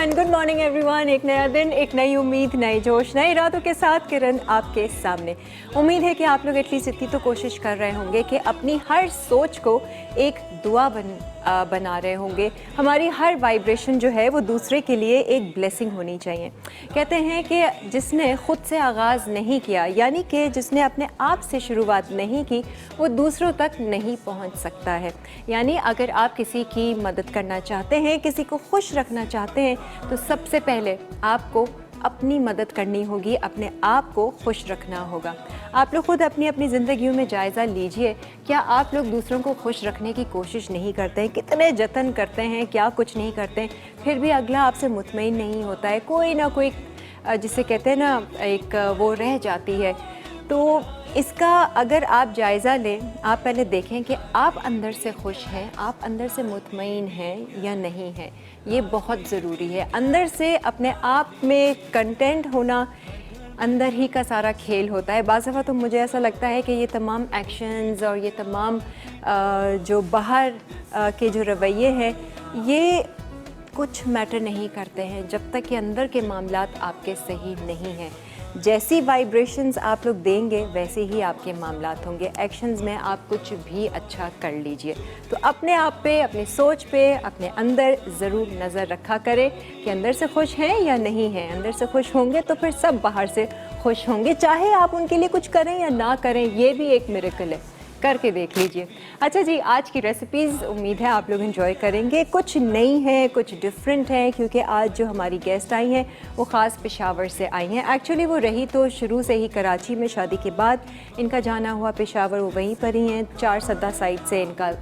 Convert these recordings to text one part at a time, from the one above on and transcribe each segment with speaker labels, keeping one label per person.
Speaker 1: And good morning everyone. एक नया दिन, एक नई उम्मीद, नए जोश, नए इरादों के साथ किरण आपके सामने। उम्मीद है कि आप लोग एटलीस्ट इतनी तो कोशिश कर रहे होंगे कि अपनी हर सोच को एक दुआ बना रहे होंगे। हमारी हर वाइब्रेशन जो है वो दूसरे के लिए एक ब्लेसिंग होनी चाहिए। कहते हैं कि जिसने ख़ुद से आगाज़ नहीं किया, यानी कि जिसने अपने आप से शुरुआत नहीं की, वो दूसरों तक नहीं पहुंच सकता है। यानी अगर आप किसी की मदद करना चाहते हैं, किसी को खुश रखना चाहते हैं, तो सबसे पहले आपको अपनी मदद करनी होगी, अपने आप को खुश रखना होगा। आप लोग खुद अपनी अपनी ज़िंदगियों में जायज़ा लीजिए, क्या आप लोग दूसरों को खुश रखने की कोशिश नहीं करते हैं? कितने जतन करते हैं, क्या कुछ नहीं करते हैं, फिर भी अगला आपसे मुतमईन नहीं होता है। कोई ना कोई जिसे कहते हैं ना, एक वो रह जाती है। तो इसका अगर आप जायज़ा लें, आप पहले देखें कि आप अंदर से खुश हैं, आप अंदर से मुतमईन हैं या नहीं हैं। ये बहुत ज़रूरी है। अंदर से अपने आप में कंटेंट होना अंदर ही का सारा खेल होता है। बाज़ दफ़ा तो मुझे ऐसा लगता है कि ये तमाम एक्शंस और ये तमाम जो बाहर के जो रवैये हैं, ये कुछ मैटर नहीं करते हैं जब तक कि अंदर के मामलात आपके सही नहीं हैं। जैसी वाइब्रेशंस आप लोग देंगे वैसे ही आपके मामलात होंगे। एक्शंस में आप कुछ भी अच्छा कर लीजिए। तो अपने आप पे, अपनी सोच पे, अपने अंदर ज़रूर नज़र रखा करें कि अंदर से खुश हैं या नहीं हैं। अंदर से खुश होंगे तो फिर सब बाहर से खुश होंगे, चाहे आप उनके लिए कुछ करें या ना करें। ये भी एक मिरेकल है, करके देख लीजिए। अच्छा जी, आज की रेसिपीज़ उम्मीद है आप लोग एंजॉय करेंगे। कुछ नई है, कुछ डिफरेंट है, क्योंकि आज जो हमारी गेस्ट आई हैं वो ख़ास पेशावर से आई हैं। एक्चुअली वो रही तो शुरू से ही कराची में, शादी के बाद इनका जाना हुआ पेशावर, वो वहीं पर ही हैं। 4 सद्दा साइड से इनका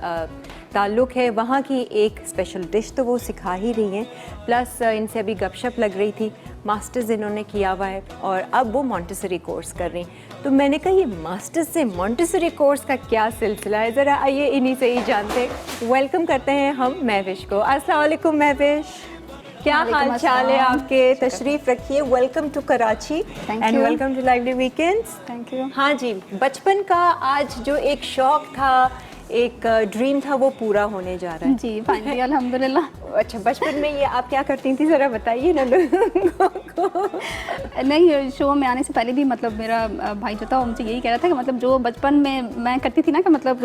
Speaker 1: ताल्लुक़ है। वहाँ की एक स्पेशल डिश तो वो सिखा ही रही हैं, प्लस इनसे अभी गपशप लग रही थी। मास्टर्स इन्होंने किया हुआ है और अब वो मॉन्टेसरी कोर्स कर रही हैं। तो मैंने कहा ये मास्टर्स से मॉन्टेसरी कोर्स का क्या सिलसिला है, ज़रा आइए इन्हीं से ही जानते। वेलकम करते हैं हम महविश को। अस्सलाम वालेकुम महविश, क्या हाल चाल है आपके? तशरीफ़ रखिए। Welcome to Karachi and welcome to lively weekends.
Speaker 2: Thank you.
Speaker 1: हाँ जी, बचपन का आज जो एक शौक़ था, एक ड्रीम था, वो पूरा होने जा रहा है।
Speaker 2: जी फाइनली अल्हम्दुलिल्लाह।
Speaker 1: अच्छा, बचपन में ये आप क्या करती थी, ज़रा बताइए ना लोगों को।
Speaker 2: नहीं, शो में आने से पहले भी मतलब मेरा भाई जो था वो मुझे यही कह रहा था कि मतलब जो बचपन में मैं करती थी ना, कि मतलब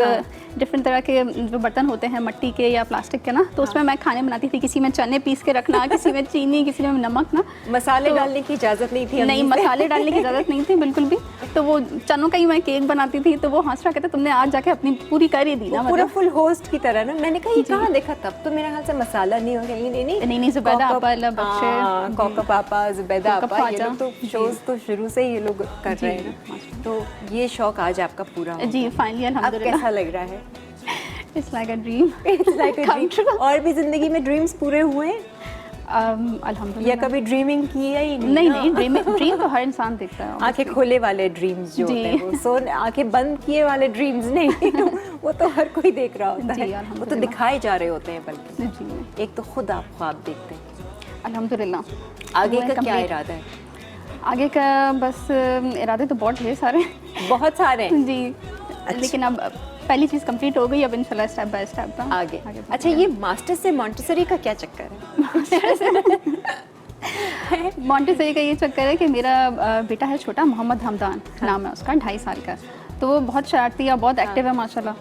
Speaker 2: डिफरेंट तरह के जो बर्तन होते हैं मिट्टी के या प्लास्टिक के ना, तो उसमें मैं खाने बनाती थी। किसी में चने पीस के रखना, किसी में चीनी, किसी में नमक ना।
Speaker 1: मसाले डालने की इजाज़त नहीं थी?
Speaker 2: नहीं, मसाले डालने की इजाज़त नहीं थी बिल्कुल भी। तो वो चनों का ही मैं केक बनाती थी, तो वो हंस रहा कहता तुमने आज जाके अपनी पूरी कर दी ना,
Speaker 1: पूरा फुल होस्ट की तरह ना। मैंने कहा ये कहाँ देखा, तब तो मेरे ख्याल से मसाला नहीं होगा।
Speaker 2: नहीं, ज़ुबैदा आपा,
Speaker 1: कोका पापा, ज़ुबैदा आपा, ये लोग तो शोज़ तो शुरू से ही ये लोग कर रहे हैं ना। तो ये शौक आज आपका पूरा हो
Speaker 2: जी फाइनली अल्हम्दुलिल्लाह।
Speaker 1: कैसा लग रहा है?
Speaker 2: It's like a dream.
Speaker 1: It's like a dream. और भी ज़िंदगी में ड्रीम्स पूरे हुए हैं
Speaker 2: अल्हम्दुलिल्लाह?
Speaker 1: या कभी ड्रीमिंग की है ही
Speaker 2: नहीं, ड्रीम तो हर इंसान देखता है।
Speaker 1: आंखें खोले वाले ड्रीम्स जो होते हैं वो, सो आंखें बंद किए वाले ड्रीम्स नहीं। वो तो हर कोई देख रहा होता है, वो तो दिखाए जा रहे होते हैं। बल्कि एक तो खुद आप ख्वाब देखते हैं।
Speaker 2: अल्हम्दुलिल्लाह।
Speaker 1: आगे का क्या इरादा है?
Speaker 2: आगे का बस इरादे तो बहुत ढेर सारे,
Speaker 1: बहुत सारे हैं
Speaker 2: जी। अच्छा। लेकिन अब पहली चीज़ कंप्लीट हो गई, अब इंशाल्लाह स्टेप बाय स्टेप
Speaker 1: आगे। अच्छा, ये मास्टर से मॉन्टेसरी का क्या चक्कर है?
Speaker 2: मॉन्टेसरी का ये चक्कर है कि मेरा बेटा है छोटा, मोहम्मद हमदान नाम है उसका, 2.5 साल का। तो वो बहुत शरारती है, बहुत एक्टिव है माशाल्लाह।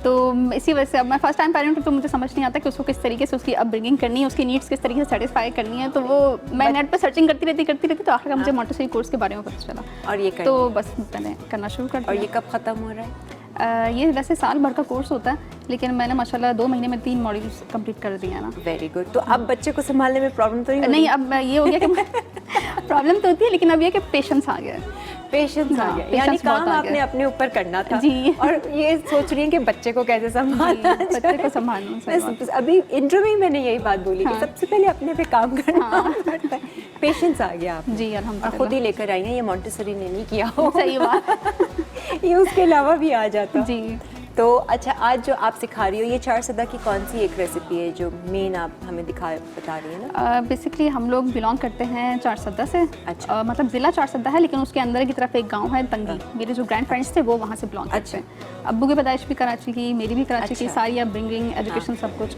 Speaker 2: तो इसी वजह से अब मैं फर्स्ट टाइम पेरेंट हूँ, तो मुझे समझ नहीं आता कि उसको किस तरीके से उसकी अपब्रिंगिंग करनी है, उसकी नीड्स किस तरीके से सेटिस्फाई करनी है। तो वो मैं नेट पर सर्चिंग करती रहती, तो आखिर मुझे मॉन्टेसरी कोर्स के बारे में पता चला
Speaker 1: और ये
Speaker 2: तो बस मैंने करना शुरू कर दिया।
Speaker 1: और ये कब ख़त्म हो रहा है?
Speaker 2: ये वैसे साल भर का कोर्स होता है, लेकिन मैंने माशाल्लाह 2 महीने में 3 मॉड्यूल्स कंप्लीट कर दिए हैं ना।
Speaker 1: Very good. तो अब बच्चे को संभालने में प्रॉब्लम तो
Speaker 2: नहीं, अब ये हो गया कि प्रॉब्लम तो होती है, लेकिन अब ये कि पेशेंस आ गया।
Speaker 1: पेशेंस आ गया, यानी काम आपने अपने ऊपर करना था
Speaker 2: जी।
Speaker 1: और ये सोच रही हैं कि बच्चे को कैसे संभालना,
Speaker 2: बच्चे को संभालना।
Speaker 1: अभी इंटरव्यू में मैंने यही बात बोली कि सबसे पहले अपने पे काम करना पड़ता है। पेशेंस आ गया आप
Speaker 2: जी अल्हम्दुलिल्लाह।
Speaker 1: खुद ही लेकर आई हैं, ये मॉन्टेसरी ने नहीं किया हो।
Speaker 2: सही बात।
Speaker 1: ये उसके अलावा भी आ जाता
Speaker 2: जी।
Speaker 1: तो अच्छा, आज जो आप सिखा रही हो ये 4 सदा की कौन सी एक रेसिपी है जो मेन आप हमें बता रही है ना?
Speaker 2: बेसिकली हम लोग बिलोंग करते हैं 4 सद्दा से।
Speaker 1: अच्छा।
Speaker 2: मतलब ज़िला 4 सद्दा है, लेकिन उसके अंदर की तरफ एक गांव है तंगी। मेरे जो ग्रैंड पेरेंट्स थे वो वहाँ से बिलोंग करते हैं। अब्बू की पैदाइश भी कराची की, मेरी भी कराची की, सारी अपब्रिंगिंग, एजुकेशन सब कुछ।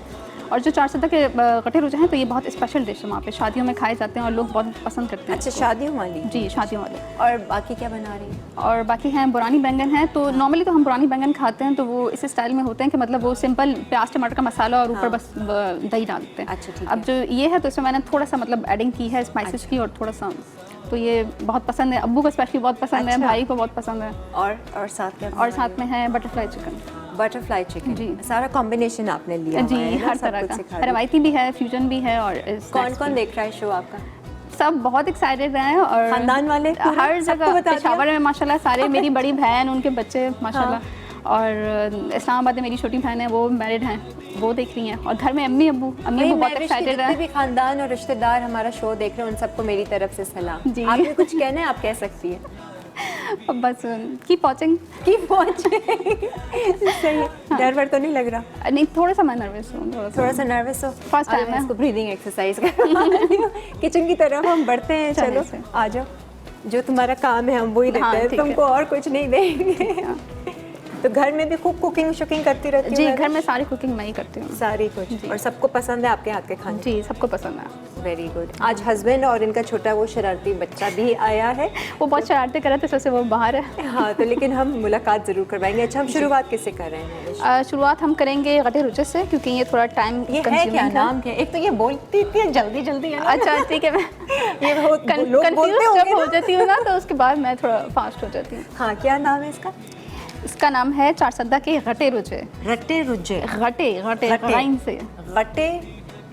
Speaker 2: और जो चारसद्दा के गट्टे रुचे हैं तो ये बहुत स्पेशल डिश है, वहाँ पे शादियों में खाए जाते हैं और लोग बहुत पसंद करते हैं
Speaker 1: अच्छा,
Speaker 2: इसको।
Speaker 1: शादियों वाली।
Speaker 2: जी, शादियों वाले।
Speaker 1: और बाकी क्या बना रही है?
Speaker 2: और बाकी हैं बुरानी बैंगन है, तो नॉर्मली तो हम बुरानी बैंगन खाते हैं तो वो इस स्टाइल में होते हैं कि मतलब वो सिंपल प्याज टमाटर का मसाला और ऊपर बस दही डालते हैं।
Speaker 1: अच्छा, ठीक
Speaker 2: अब जो ये है तो इसमें मैंने थोड़ा सा मतलब एडिंग की है स्पाइसेस की और थोड़ा सा, तो ये बहुत पसंद है, अब्बू को स्पेशली बहुत पसंद है, भाई को बहुत पसंद है।
Speaker 1: और साथ क्या?
Speaker 2: और साथ में है बटरफ्लाई चिकन।
Speaker 1: Butterfly chicken.
Speaker 2: जी।
Speaker 1: सारा कॉम्बिनेशन आपने लिया हुआ
Speaker 2: जी,
Speaker 1: है ना,
Speaker 2: हर
Speaker 1: सब
Speaker 2: तरह
Speaker 1: कुछ
Speaker 2: का,
Speaker 1: सिखा दिया।
Speaker 2: रवायती भी है, फ्यूजन भी है और
Speaker 1: कौन कौन देख रहा है शो आपका?
Speaker 2: सब बहुत एक्साइटेड हैं और
Speaker 1: खानदान वाले पूरे?
Speaker 2: हर
Speaker 1: सबको
Speaker 2: जगह
Speaker 1: बता दिया?
Speaker 2: पेशावर में माशाल्लाह सारे, मेरी बड़ी बहन उनके बच्चे माशाल्लाह, और इस्लामाबाद में मेरी छोटी बहन है वो मैरिड हैं, वो देख रही हैं, और घर में अम्मी अब्बू बहुत एक्साइटेड
Speaker 1: जितने
Speaker 2: हैं।
Speaker 1: भी खानदान और रिश्तेदार हमारा शो देख रहे हैं उन सबको मेरी तरफ से सलाम।
Speaker 2: जी।
Speaker 1: आपने कुछ कहना है, आप कह सकती हैं।
Speaker 2: अब बस कीप वॉचिंग।
Speaker 1: की पहुंचे। सही है। डर वर तो नहीं लग रहा?
Speaker 2: नहीं, थोड़ा सा मैं नर्वस हूँ,
Speaker 1: थोड़ा सा नर्वस हो?
Speaker 2: First time
Speaker 1: मैं
Speaker 2: है।
Speaker 1: इसको ब्रीदिंग एक्सरसाइज कर किचन की तरफ हम बढ़ते हैं।
Speaker 2: चलिए
Speaker 1: चलो
Speaker 2: से।
Speaker 1: आ जाओ, जो तुम्हारा काम है हम वही देते
Speaker 2: हाँ,
Speaker 1: हैं,
Speaker 2: ठीक है।
Speaker 1: तुमको और कुछ नहीं देंगे। तो घर में भी खूब कुकिंग शुकिंग करती रहती
Speaker 2: जी,
Speaker 1: हूँ?
Speaker 2: घर में सारी कुकिंग मैं ही करती हूँ।
Speaker 1: सारी कुछ। और सबको पसंद है आपके हाथ के खाने?
Speaker 2: जी, सबको पसंद है।
Speaker 1: Very good. आज हस्बैंड और इनका छोटा वो शरारती बच्चा भी आया है।
Speaker 2: वो बहुत शरारतें कर रहे थे, इसलिए वो बाहर है।
Speaker 1: हाँ, तो लेकिन हम मुलाकात ज़रूर करवाएंगे। अच्छा, हम शुरुआत किससे कर रहे हैं?
Speaker 2: शुरुआत हम करेंगे गट्टे रुचे से, क्योंकि ये थोड़ा टाइम
Speaker 1: ये है क्या, नाम क्या? एक तो ये बोलती इतनी जल्दी जल्दी है ना।
Speaker 2: अच्छा, ठीक है। मैं
Speaker 1: ये बहुत लोग
Speaker 2: कंफ्यूज
Speaker 1: बोलते
Speaker 2: जब
Speaker 1: होंगे
Speaker 2: हो
Speaker 1: ना।
Speaker 2: जाती हूँ ना, तो उसके बाद मैं थोड़ा फास्ट हो जाती हूँ।
Speaker 1: हाँ, क्या नाम है इसका?
Speaker 2: इसका नाम है चारसद्दा के गट्टे रुचे।
Speaker 1: रट्टे रुजे।
Speaker 2: गट्टे गट्टे
Speaker 1: गट्टे।
Speaker 2: लाइन से
Speaker 1: गट्टे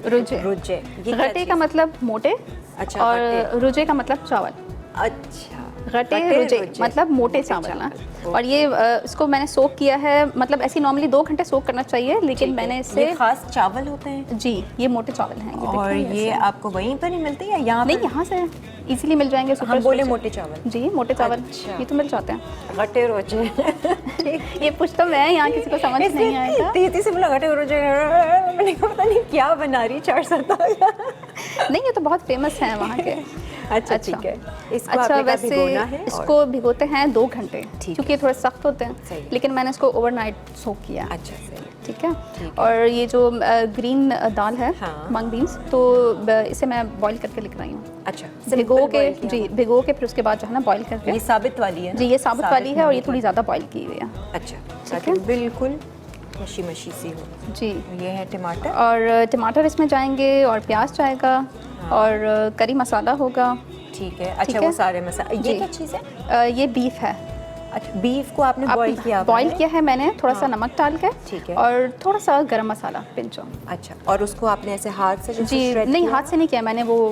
Speaker 2: रुचे।
Speaker 1: रुजे। ये क्या
Speaker 2: गट्टे का
Speaker 1: चीज़?
Speaker 2: मतलब मोटे,
Speaker 1: अच्छा,
Speaker 2: और
Speaker 1: गट्टे।
Speaker 2: रुजे का मतलब चावल।
Speaker 1: अच्छा,
Speaker 2: गट्टे
Speaker 1: गट्टे
Speaker 2: रुजे
Speaker 1: रुजे।
Speaker 2: मतलब मोटे
Speaker 1: मोटे
Speaker 2: चावल ना।
Speaker 1: चावल।
Speaker 2: और ये इसको मैंने सोक किया है, मतलब ऐसे नॉर्मली 2 घंटे सोक करना चाहिए, लेकिन मैंने इसे
Speaker 1: ये खास चावल होते हैं?
Speaker 2: जी, ये मोटे चावल हैं।
Speaker 1: और ये आपको वहीं पर ही मिलते हैं या यहाँ
Speaker 2: नहीं,
Speaker 1: पर?
Speaker 2: यहाँ से इजीली मिल जाएंगे।
Speaker 1: हम
Speaker 2: सुपर
Speaker 1: बोले
Speaker 2: स्टोर से।
Speaker 1: मोटे चावल।
Speaker 2: जी, मोटे चावल
Speaker 1: अच्छा।
Speaker 2: ये तो मिल जाते हैं।
Speaker 1: गट्टे रुजे।
Speaker 2: ये पूछ तो मैं, यहाँ किसी को समझ नहीं आएगा।
Speaker 1: तीती से बोला गट्टे रुजे, मैंने कहा पता नहीं क्या बना रही चारसद्दा।
Speaker 2: नहीं, ये तो बहुत फेमस है वहाँ के।
Speaker 1: अच्छा, ठीक है। इसको
Speaker 2: अच्छा,
Speaker 1: आपने कहा
Speaker 2: वैसे
Speaker 1: भिगोना है और-
Speaker 2: इसको भिगोते हैं 2 घंटे,
Speaker 1: ठीक
Speaker 2: क्योंकि ये थोड़े सख्त होते हैं,
Speaker 1: सही है।
Speaker 2: लेकिन मैंने इसको ओवरनाइट सोक किया।
Speaker 1: अच्छा, सही है।
Speaker 2: ठीक है।
Speaker 1: ठीक
Speaker 2: और ये जो ग्रीन दाल है,
Speaker 1: हाँ।
Speaker 2: मंग बीन्स, तो इसे मैं बॉईल करके लिख रही हूँ।
Speaker 1: अच्छा,
Speaker 2: भिगो
Speaker 1: simple
Speaker 2: के,
Speaker 1: boil किया
Speaker 2: जी,
Speaker 1: हुआ।
Speaker 2: भिगो के फिर उसके बाद जो है ना बॉईल करके।
Speaker 1: ये साबित वाली है ना?
Speaker 2: जी, ये साबुत वाली है और ये
Speaker 1: नहीं
Speaker 2: थोड़ी ज़्यादा बॉईल की हुई है।
Speaker 1: अच्छा, ताकि बिल्कुल मशी मशी सी हो।
Speaker 2: जी।
Speaker 1: ये है टमाटर।
Speaker 2: और टमाटर इसमें जाएंगे और प्याज जाएगा और करी मसाला होगा।
Speaker 1: ठीक है। अच्छा,
Speaker 2: है।
Speaker 1: वो सारे मसाले। ये
Speaker 2: जी।
Speaker 1: क्या चीज़ है?
Speaker 2: ये बीफ है।
Speaker 1: अच्छा, बीफ को आपने बॉईल किया हुआ
Speaker 2: बॉईल
Speaker 1: है?
Speaker 2: किया है मैंने, थोड़ा सा
Speaker 1: हाँ।
Speaker 2: नमक डाल के।
Speaker 1: ठीक है।
Speaker 2: और थोड़ा सा गरम मसाला पिंचो।
Speaker 1: अच्छा, और उसको आपने ऐसे हाथ से जैसे
Speaker 2: जी,
Speaker 1: shred
Speaker 2: नहीं,
Speaker 1: किया?
Speaker 2: हाथ से नहीं किया मैंने, वो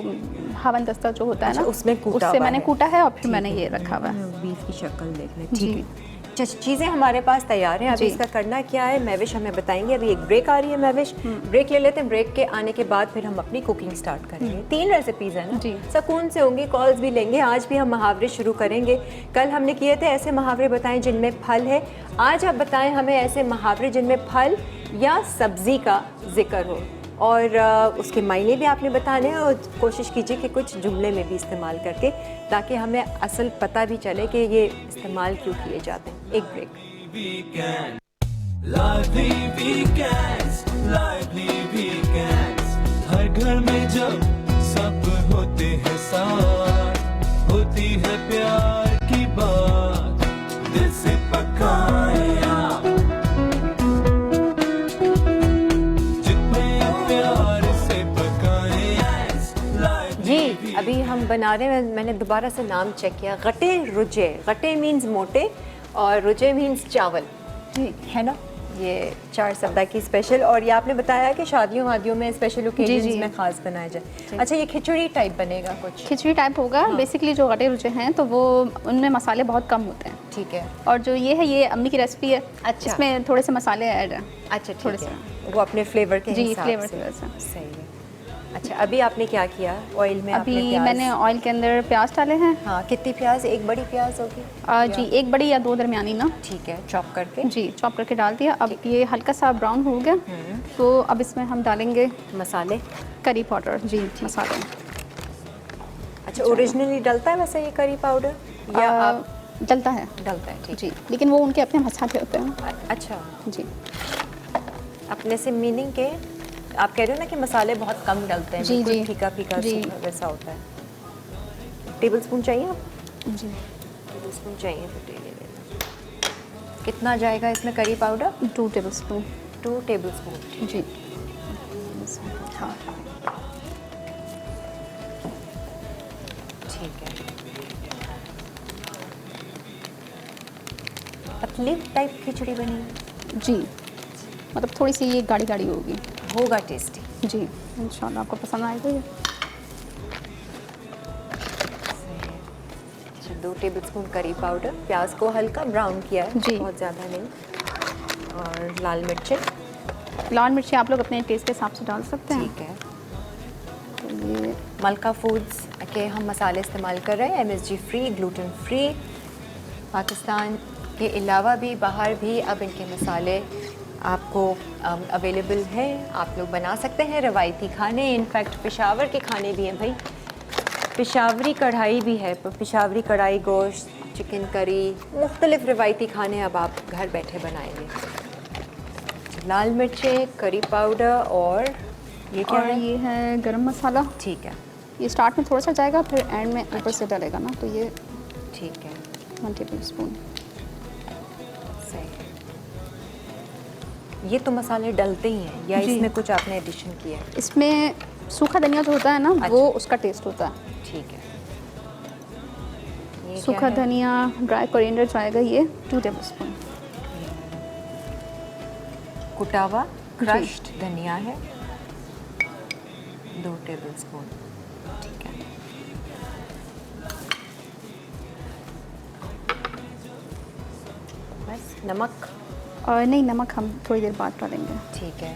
Speaker 2: हवन दस्ता जो होता है
Speaker 1: अच्छा,
Speaker 2: ना,
Speaker 1: उसमें कूटा
Speaker 2: उससे
Speaker 1: हुआ
Speaker 2: मैंने
Speaker 1: है।
Speaker 2: कूटा है और फिर मैंने ये रखा हुआ है।
Speaker 1: बीफ की शक्ल देख लें।
Speaker 2: जी।
Speaker 1: ठीक है। अच्छा, चीज़ें हमारे पास तैयार हैं। अभी
Speaker 2: जी।
Speaker 1: इसका करना क्या है महविश हमें बताएंगे। अभी एक ब्रेक आ रही है महविश, ब्रेक ले लेते हैं। ब्रेक के आने के बाद फिर हम अपनी कुकिंग स्टार्ट करेंगे। 3 रेसिपीज़ हैं ना?
Speaker 2: जी।
Speaker 1: सुकून से होंगी, कॉल्स भी लेंगे। आज भी हम मुहावरे शुरू करेंगे। कल हमने किए थे ऐसे मुहावरे बताएं जिनमें फल है। आज आप बताएं हमें ऐसे मुहावरे जिनमें फल या सब्ज़ी का जिक्र हो, और उसके मायने भी आपने बताने हैं। और कोशिश कीजिए कि कुछ जुमले में भी इस्तेमाल करके, ताकि हमें असल पता भी चले कि ये इस्तेमाल क्यों किए जाते हैं। एक ब्रेक।
Speaker 3: lively weekends, हर घर में जब सब होते हैं साथ, होती है प्यार की बात, दिल से पकाया जितने प्यार से पकाए।
Speaker 1: जी, अभी हम बना रहे हैं। मैंने दोबारा से नाम चेक किया, गट्टे रुजे। गट्टे मीन्स मोटे और रुजे मीन्स चावल, है ना? ये चारसद्दा की स्पेशल। और ये आपने बताया कि शादियों वादियों में स्पेशल ओकेजन्स
Speaker 2: जी।
Speaker 1: में खास बनाया जाए। अच्छा, ये खिचड़ी टाइप बनेगा कुछ?
Speaker 2: खिचड़ी टाइप होगा। बेसिकली जो गट्टे रुचे हैं तो वो उनमें मसाले बहुत कम होते हैं।
Speaker 1: ठीक है।
Speaker 2: और जो ये है, ये अम्मी की रेसिपी है।
Speaker 1: अच्छा।
Speaker 2: इसमें थोड़े से मसाले ऐड हैं।
Speaker 1: अच्छा,
Speaker 2: थोड़े
Speaker 1: ठीक है। वो अपने फ्लेवर के
Speaker 2: जी,
Speaker 1: हिसाब
Speaker 2: फ्लेवर
Speaker 1: से।
Speaker 2: की वजह से।
Speaker 1: सही है। अच्छा, अभी आपने क्या किया? ऑयल में आपने
Speaker 2: अभी
Speaker 1: प्याज-
Speaker 2: मैंने ऑयल के अंदर प्याज डाले हैं।
Speaker 1: हाँ, कितनी प्याज? एक बड़ी प्याज होगी?
Speaker 2: जी, 1 बड़ी या 2 दरमियानी ना।
Speaker 1: ठीक है, चॉप करके।
Speaker 2: जी, चॉप करके डाल दिया। अब ये हल्का सा ब्राउन हो गया, तो अब इसमें हम डालेंगे
Speaker 1: मसाले।
Speaker 2: Curry powder. जी, मसाले।
Speaker 1: अच्छा, ओरिजिनली डलता है वैसे ये करी पाउडर या आप?
Speaker 2: डलता है
Speaker 1: डलता है, ठीक।
Speaker 2: जी, लेकिन वो उनके अपने मसाले होते हैं।
Speaker 1: अच्छा,
Speaker 2: जी,
Speaker 1: अपने से मीनिंग के आप कह रहे हो ना कि मसाले बहुत कम डलते हैं,
Speaker 2: जी,
Speaker 1: बिल्कुल
Speaker 2: जी।
Speaker 1: फीका फीका
Speaker 2: जी।
Speaker 1: वैसा होता है। टेबल स्पून चाहिए आप?
Speaker 2: जी,
Speaker 1: टेबल स्पून चाहिए तो ले लेना। कितना जाएगा इसमें curry powder?
Speaker 2: 2 tablespoon.
Speaker 1: 2 tablespoon.
Speaker 2: जी।
Speaker 1: हाँ, ठीक है। पतली टाइप खिचड़ी बनी
Speaker 2: जी, मतलब थोड़ी सी ये गाढ़ी गाढ़ी होगी।
Speaker 1: होगा टेस्टी।
Speaker 2: जी, इंशाल्लाह आपको पसंद आएगा ये।
Speaker 1: अच्छा, 2 टेबल स्पून करी पाउडर, प्याज को हल्का ब्राउन किया है,
Speaker 2: जी।
Speaker 1: बहुत ज़्यादा नहीं, और लाल मिर्चें।
Speaker 2: लाल मिर्ची आप लोग अपने टेस्ट के हिसाब से डाल सकते हैं।
Speaker 1: ठीक है।
Speaker 2: तो ये
Speaker 1: मलका फूड्स के हम मसाले इस्तेमाल कर रहे हैं, MSG free, gluten free. Pakistan के अलावा भी बाहर भी अब इनके मसाले आपको अवेलेबल हैं, आप लोग बना सकते हैं रवायती खाने। इनफैक्ट पेशावर के खाने भी हैं भाई, पेशावरी कढ़ाई भी है, पेशावरी कढ़ाई गोश्त, चिकन करी, मुख्तलिफ रवायती खाने अब आप घर बैठे बनाएंगे। लाल मिर्चें, करी पाउडर, और ये क्या
Speaker 2: और
Speaker 1: है?
Speaker 2: ये है गरम मसाला।
Speaker 1: ठीक है,
Speaker 2: ये स्टार्ट में थोड़ा सा जाएगा, फिर एंड में ऊपर से डलेगा ना, तो ये
Speaker 1: ठीक है,
Speaker 2: 1 टेबल स्पून।
Speaker 1: सही है। ये तो मसाले डलते ही हैं या
Speaker 2: जी।
Speaker 1: इसमें कुछ आपने एडिशन किया है?
Speaker 2: इसमें सूखा धनिया जो होता है ना,
Speaker 1: अच्छा।
Speaker 2: वो उसका टेस्ट होता है।
Speaker 1: ठीक है। ये
Speaker 2: सूखा
Speaker 1: क्या है?
Speaker 2: धनिया, ड्राई कोरिएंडर जाएगा ये 2 टेबल स्पून।
Speaker 1: कुटा हुआ क्रश्ड धनिया है 2 टेबल स्पून। ठीक है। बस नमक?
Speaker 2: और नहीं, नमक हम थोड़ी देर बाद डालेंगे।
Speaker 1: ठीक है।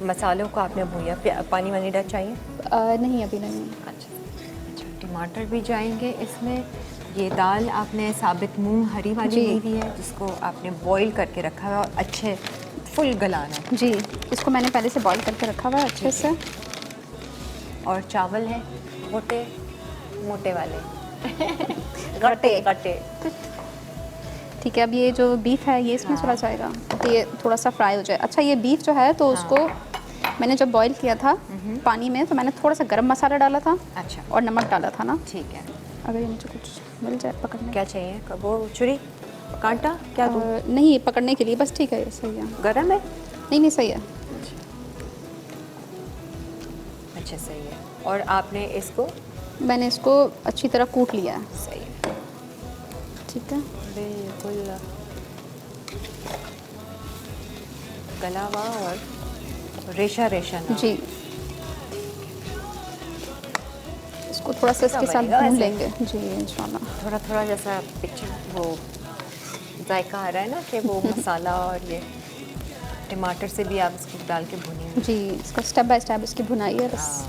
Speaker 1: मसालों को आपने भूया, पानी वानी डाल चाहिए?
Speaker 2: नहीं, अभी नहीं।
Speaker 1: अच्छा, टमाटर भी जाएंगे इसमें। ये दाल आपने साबित मूंग हरी वाली
Speaker 2: जी।
Speaker 1: ली हुई है, जिसको आपने बॉईल करके रखा है और अच्छे फुल गलाना है।
Speaker 2: जी, इसको मैंने पहले से बॉईल करके रखा हुआ है अच्छे से।
Speaker 1: और चावल है मोटे मोटे वाले गट्टे गट्टे।
Speaker 2: ठीक है, अब ये जो बीफ है ये इसमें
Speaker 1: हाँ।
Speaker 2: चला जाएगा, तो ये थोड़ा सा फ्राई हो जाए। अच्छा, ये बीफ जो है तो उसको मैंने जब बॉईल किया था पानी में, तो मैंने थोड़ा सा गरम मसाला डाला था
Speaker 1: अच्छा,
Speaker 2: और नमक डाला था ना।
Speaker 1: ठीक है।
Speaker 2: अगर ये मुझे कुछ मिल जाए पकड़ने
Speaker 1: क्या चाहिए? वो छुरी, कांटा क्या दूँ?
Speaker 2: नहीं, पकड़ने के लिए बस। ठीक है, ये सही है।
Speaker 1: गरम है?
Speaker 2: नहीं नहीं, सही है।
Speaker 1: अच्छा, सही है। और आपने इसको?
Speaker 2: मैंने इसको अच्छी तरह कूट लिया है।
Speaker 1: सही है,
Speaker 2: ठीक है।
Speaker 1: बिल्कुल गला हुआ और रेशा रेशा ना।
Speaker 2: जी, इसको थोड़ा सा इसके साथ
Speaker 1: बनेगा
Speaker 2: भून
Speaker 1: वैसे?
Speaker 2: लेंगे। जी, इंशाल्लाह।
Speaker 1: थोड़ा थोड़ा जैसा पिक्चर वो जायका आ रहा है ना कि वो मसाला और ये टमाटर से भी आप इसको डाल के भूनेंगे।
Speaker 2: जी, इसको स्टेप बाय स्टेप इसकी भुनाई है बस।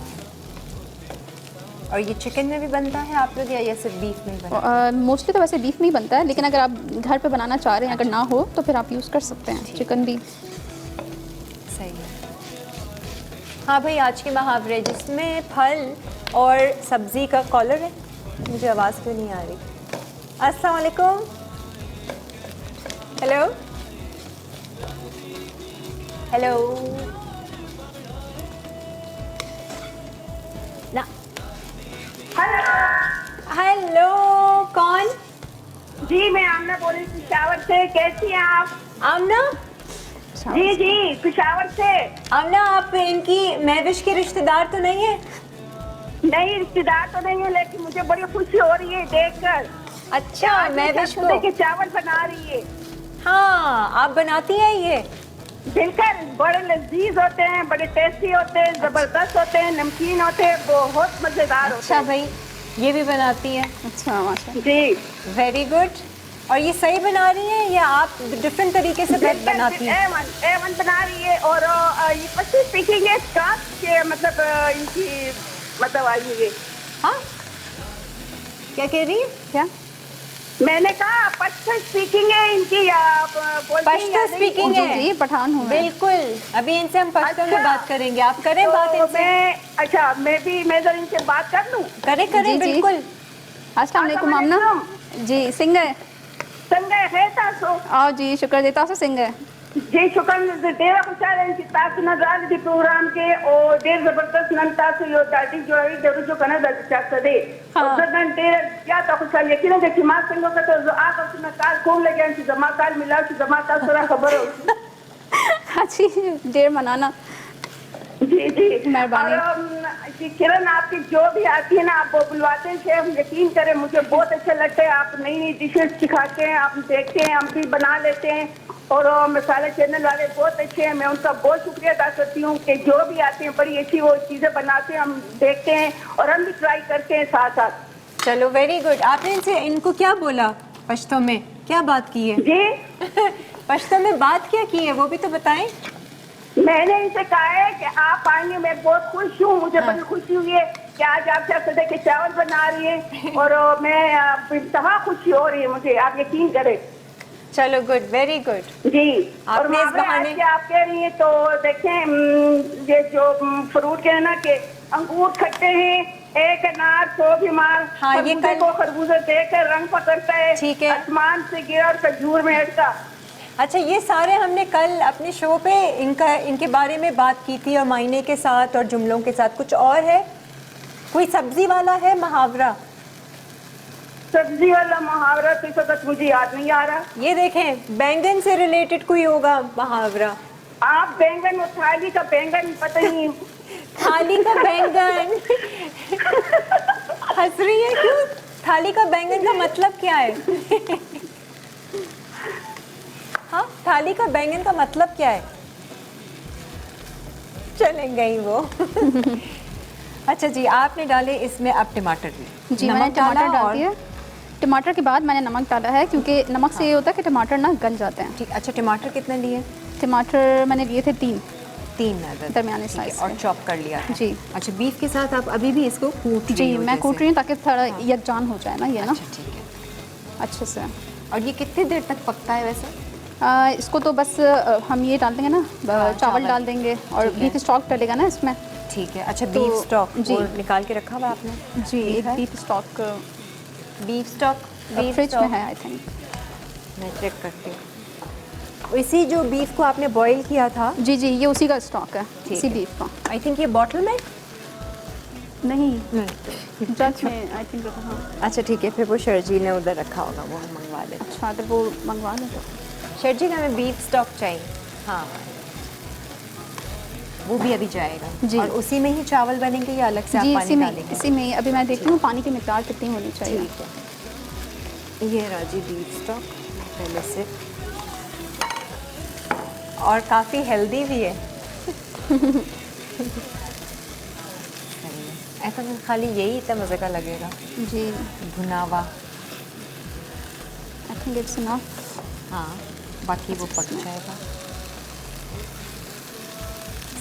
Speaker 1: और ये चिकन में भी बनता है आप लोग, या ये सिर्फ बीफ में ही बनता है?
Speaker 2: मोस्टली तो वैसे बीफ में ही बनता है, लेकिन अगर आप घर पे बनाना चाह रहे हैं, अगर ना हो तो फिर आप यूज़ कर सकते हैं चिकन भी।
Speaker 1: सही है। हाँ भाई, आज की मुहावरे जिसमें फल और सब्जी का कॉलर है। मुझे आवाज़ क्यों नहीं आ रही? अस्सलाम वालेकुम। हेलो हेलो ना। हेलो, कौन?
Speaker 4: जी, मैं आमना बोल रही हूँ पिशावर से। कैसी हैं आप?
Speaker 1: आमना?
Speaker 4: जी जी, पिशावर से।
Speaker 1: आमना, आप इनकी महविश के रिश्तेदार तो नहीं है?
Speaker 4: नहीं, रिश्तेदार तो नहीं है, लेकिन मुझे बड़ी खुशी हो रही है देखकर।
Speaker 1: अच्छा, महविश
Speaker 4: सरसों
Speaker 1: को?
Speaker 4: के चावल बना रही है।
Speaker 1: हाँ, आप बनाती हैं ये?
Speaker 4: बिल्कुल, बड़े लजीज होते हैं, बड़े टेस्टी होते हैं, जबरदस्त होते हैं, नमकीन होते हैं, बहुत मजेदार होते
Speaker 1: अच्छा
Speaker 4: हैं।
Speaker 1: भाई, ये भी बनाती हैं?
Speaker 2: अच्छा, माशाल्लाह।
Speaker 4: जी,
Speaker 1: वेरी गुड। और ये सही बना रही हैं या आप डिफरेंट तरीके से ब्रेड बनाती हैं?
Speaker 4: A1 बना रही है। और ये पच्चीस स्पीकिंग है स्टाफ के, मतलब इनकी मतलब आई है।
Speaker 1: हाँ, क्या कह रही है?
Speaker 2: क्या?
Speaker 4: मैंने कहा पश्तो स्पीकिंग है इनकी, या आप बोलती हैं
Speaker 1: पश्तो
Speaker 4: या नहीं?
Speaker 1: स्पीकिंग
Speaker 2: जी
Speaker 1: है?
Speaker 2: जी, पठान हूँ मैं।
Speaker 1: बिल्कुल, अभी इनसे हम पश्तो में
Speaker 4: अच्छा।
Speaker 1: बात करेंगे। आप करें बात
Speaker 4: तो
Speaker 1: इनसे?
Speaker 4: मैं जरा इनसे बात कर लूं।
Speaker 1: करें
Speaker 2: जी,
Speaker 1: करें,
Speaker 2: जी।
Speaker 1: बिल्कुल।
Speaker 2: अस्सलाम वालेकुम आमना। जी, सिंगर।
Speaker 4: संगे है तासो।
Speaker 2: आओ जी, शुक्र देता से सिंगर।
Speaker 4: जी शुक्र डेरा खुशाल की ताकि नजर दी प्रोग्राम के और डेर जबरदस्त नंता से यो दादी जोड़ी जरूर जो करना दादी चाहते दे और जब डेर क्या तो खुशाल यकीन है कि मां संगो का तो आप अपना काल खोल लगे कि जमा काल मिला कि जमा काल सारा खबर हो
Speaker 2: अच्छी देर मनाना।
Speaker 4: जी जी
Speaker 2: मेहरबानी।
Speaker 4: और जी किरण आपकी जो भी आती है ना आप वो बुलवाते हैं हम यकीन करें मुझे बहुत अच्छा लगता है आप नई नई डिशेस सिखाते हैं आप देखते हैं हम भी बना लेते हैं और मसाला चैनल वाले बहुत अच्छे हैं मैं उनका बहुत शुक्रिया अदा करती हूँ कि जो भी आते हैं बड़ी अच्छी वो चीज़ें बनाते हैं हम देखते हैं और हम भी ट्राई करते हैं साथ साथ।
Speaker 1: चलो वेरी गुड। आपने इनको क्या बोला पश्तो में, क्या बात की है?
Speaker 4: जी
Speaker 1: पश्तो में बात क्या की है वो भी तो बताएं।
Speaker 4: मैंने इनसे कहा है कि आप आएंगे मैं बहुत खुश हूँ मुझे बड़ी खुशी हुई है कि आज आप सदे के चावल बना रही है और मैं इंतहा खुशी हो रही है मुझे आप यकीन करें।
Speaker 1: चलो गुड वेरी गुड।
Speaker 4: जी और
Speaker 1: आपने इस बहाने
Speaker 4: आप कह रही हैं तो देखें ये जो फ्रूट के है ना कि अंगूर खट्टे हैं एक अनार 100 बीमार
Speaker 1: हाँ, ये
Speaker 4: खरबूजे
Speaker 1: कल-
Speaker 4: को खरबूजा देकर रंग पकड़ता है
Speaker 1: ठीक है।
Speaker 4: आसमान से गिरा और खजूर में अटका।
Speaker 1: अच्छा ये सारे हमने कल अपने शो पे इनके बारे में बात की थी और मायने के साथ और जुमलों के साथ। कुछ और है? कोई सब्जी वाला है मुहावरा?
Speaker 4: सब्जी वाला मुहावरा तो इस वक्त मुझे याद नहीं आ रहा।
Speaker 1: ये देखें बैंगन से रिलेटेड कोई होगा मुहावरा।
Speaker 4: आप बैंगन और थाली का बैंगन पता नहीं
Speaker 1: थाली का बैंगन हंस रही है क्यों? थाली का बैंगन का मतलब क्या है? हाँ थाली का बैंगन का मतलब क्या है? चले गई वो। अच्छा जी आपने डाले इसमें अब टमाटर भी।
Speaker 2: जी मैंने
Speaker 1: नमक डाला
Speaker 2: टमाटर डाल
Speaker 1: और-
Speaker 2: दिया। टमाटर के बाद मैंने नमक डाला है क्योंकि नमक से ये होता है कि टमाटर ना गल जाते हैं।
Speaker 1: ठीक। अच्छा टमाटर कितने लिए?
Speaker 2: टमाटर मैंने लिए थे 3
Speaker 1: अदद
Speaker 2: दरमियाने
Speaker 1: ठीक है,
Speaker 2: size
Speaker 1: और
Speaker 2: के।
Speaker 1: चॉप कर लिया था।
Speaker 2: जी।
Speaker 1: अच्छा बीफ के साथ आप अभी भी इसको कूट
Speaker 2: जी
Speaker 1: रही हो
Speaker 2: मैं
Speaker 1: जैसे?
Speaker 2: कूट रही हूँ ताकि थोड़ा यकजान हो जाए ना ये ना
Speaker 1: अच्छा ठीक है।
Speaker 2: अच्छे से।
Speaker 1: और ये कितनी देर तक पकता है वैसे?
Speaker 2: इसको तो बस हम ये डाल देंगे ना
Speaker 1: हाँ,
Speaker 2: चावल
Speaker 1: चावल।
Speaker 2: डाल देंगे और
Speaker 1: ठीक है।
Speaker 2: बीफ स्टॉक डलेगा ना इसमें।
Speaker 1: ठीक है। अच्छा
Speaker 2: तो-
Speaker 1: बीफ स्टॉक
Speaker 2: जी।
Speaker 1: वो निकाल के रखा हुआ आपने?
Speaker 2: जी
Speaker 1: बीफ है?
Speaker 2: Beef stock
Speaker 1: beef stock
Speaker 2: fridge में है आई थिंक।
Speaker 1: मैं चेक करती हूँ। इसी जो बीफ को आपने बॉईल किया था?
Speaker 2: जी जी ये उसी का स्टॉक है
Speaker 1: ठीक
Speaker 2: इसी
Speaker 1: है।
Speaker 2: बीफ का।
Speaker 1: आई थिंक ये बॉटल में
Speaker 2: नहीं जग में आई थिंक। हाँ
Speaker 1: अच्छा ठीक है फिर वो शर्जी ने उधर रखा होगा वो हम मंगवा लेते हैं।
Speaker 2: अच्छा अगर वो मंगवा लें तो।
Speaker 1: शर्जी का हमें बीफ स्टॉक चाहिए। हाँ वो भी अभी जाएगा।
Speaker 2: जी।
Speaker 1: और उसी में ही चावल बनेंगे या अलग से आप
Speaker 2: जी
Speaker 1: पानी
Speaker 2: इसी में
Speaker 1: डालेंगे?
Speaker 2: इसी में अभी मैं देखती हूँ पानी की मिकदार कितनी होनी चाहिए।
Speaker 1: ठीक है। ये राजी बीफ स्टॉक पहले से और काफ़ी हेल्दी भी है। ऐसा तो खाली यही इतना मज़े का लगेगा
Speaker 2: जी
Speaker 1: भुना हुआ।
Speaker 2: आई थिंक इट्स इनफ।
Speaker 1: हाँ बाकी वो पक जाएगा।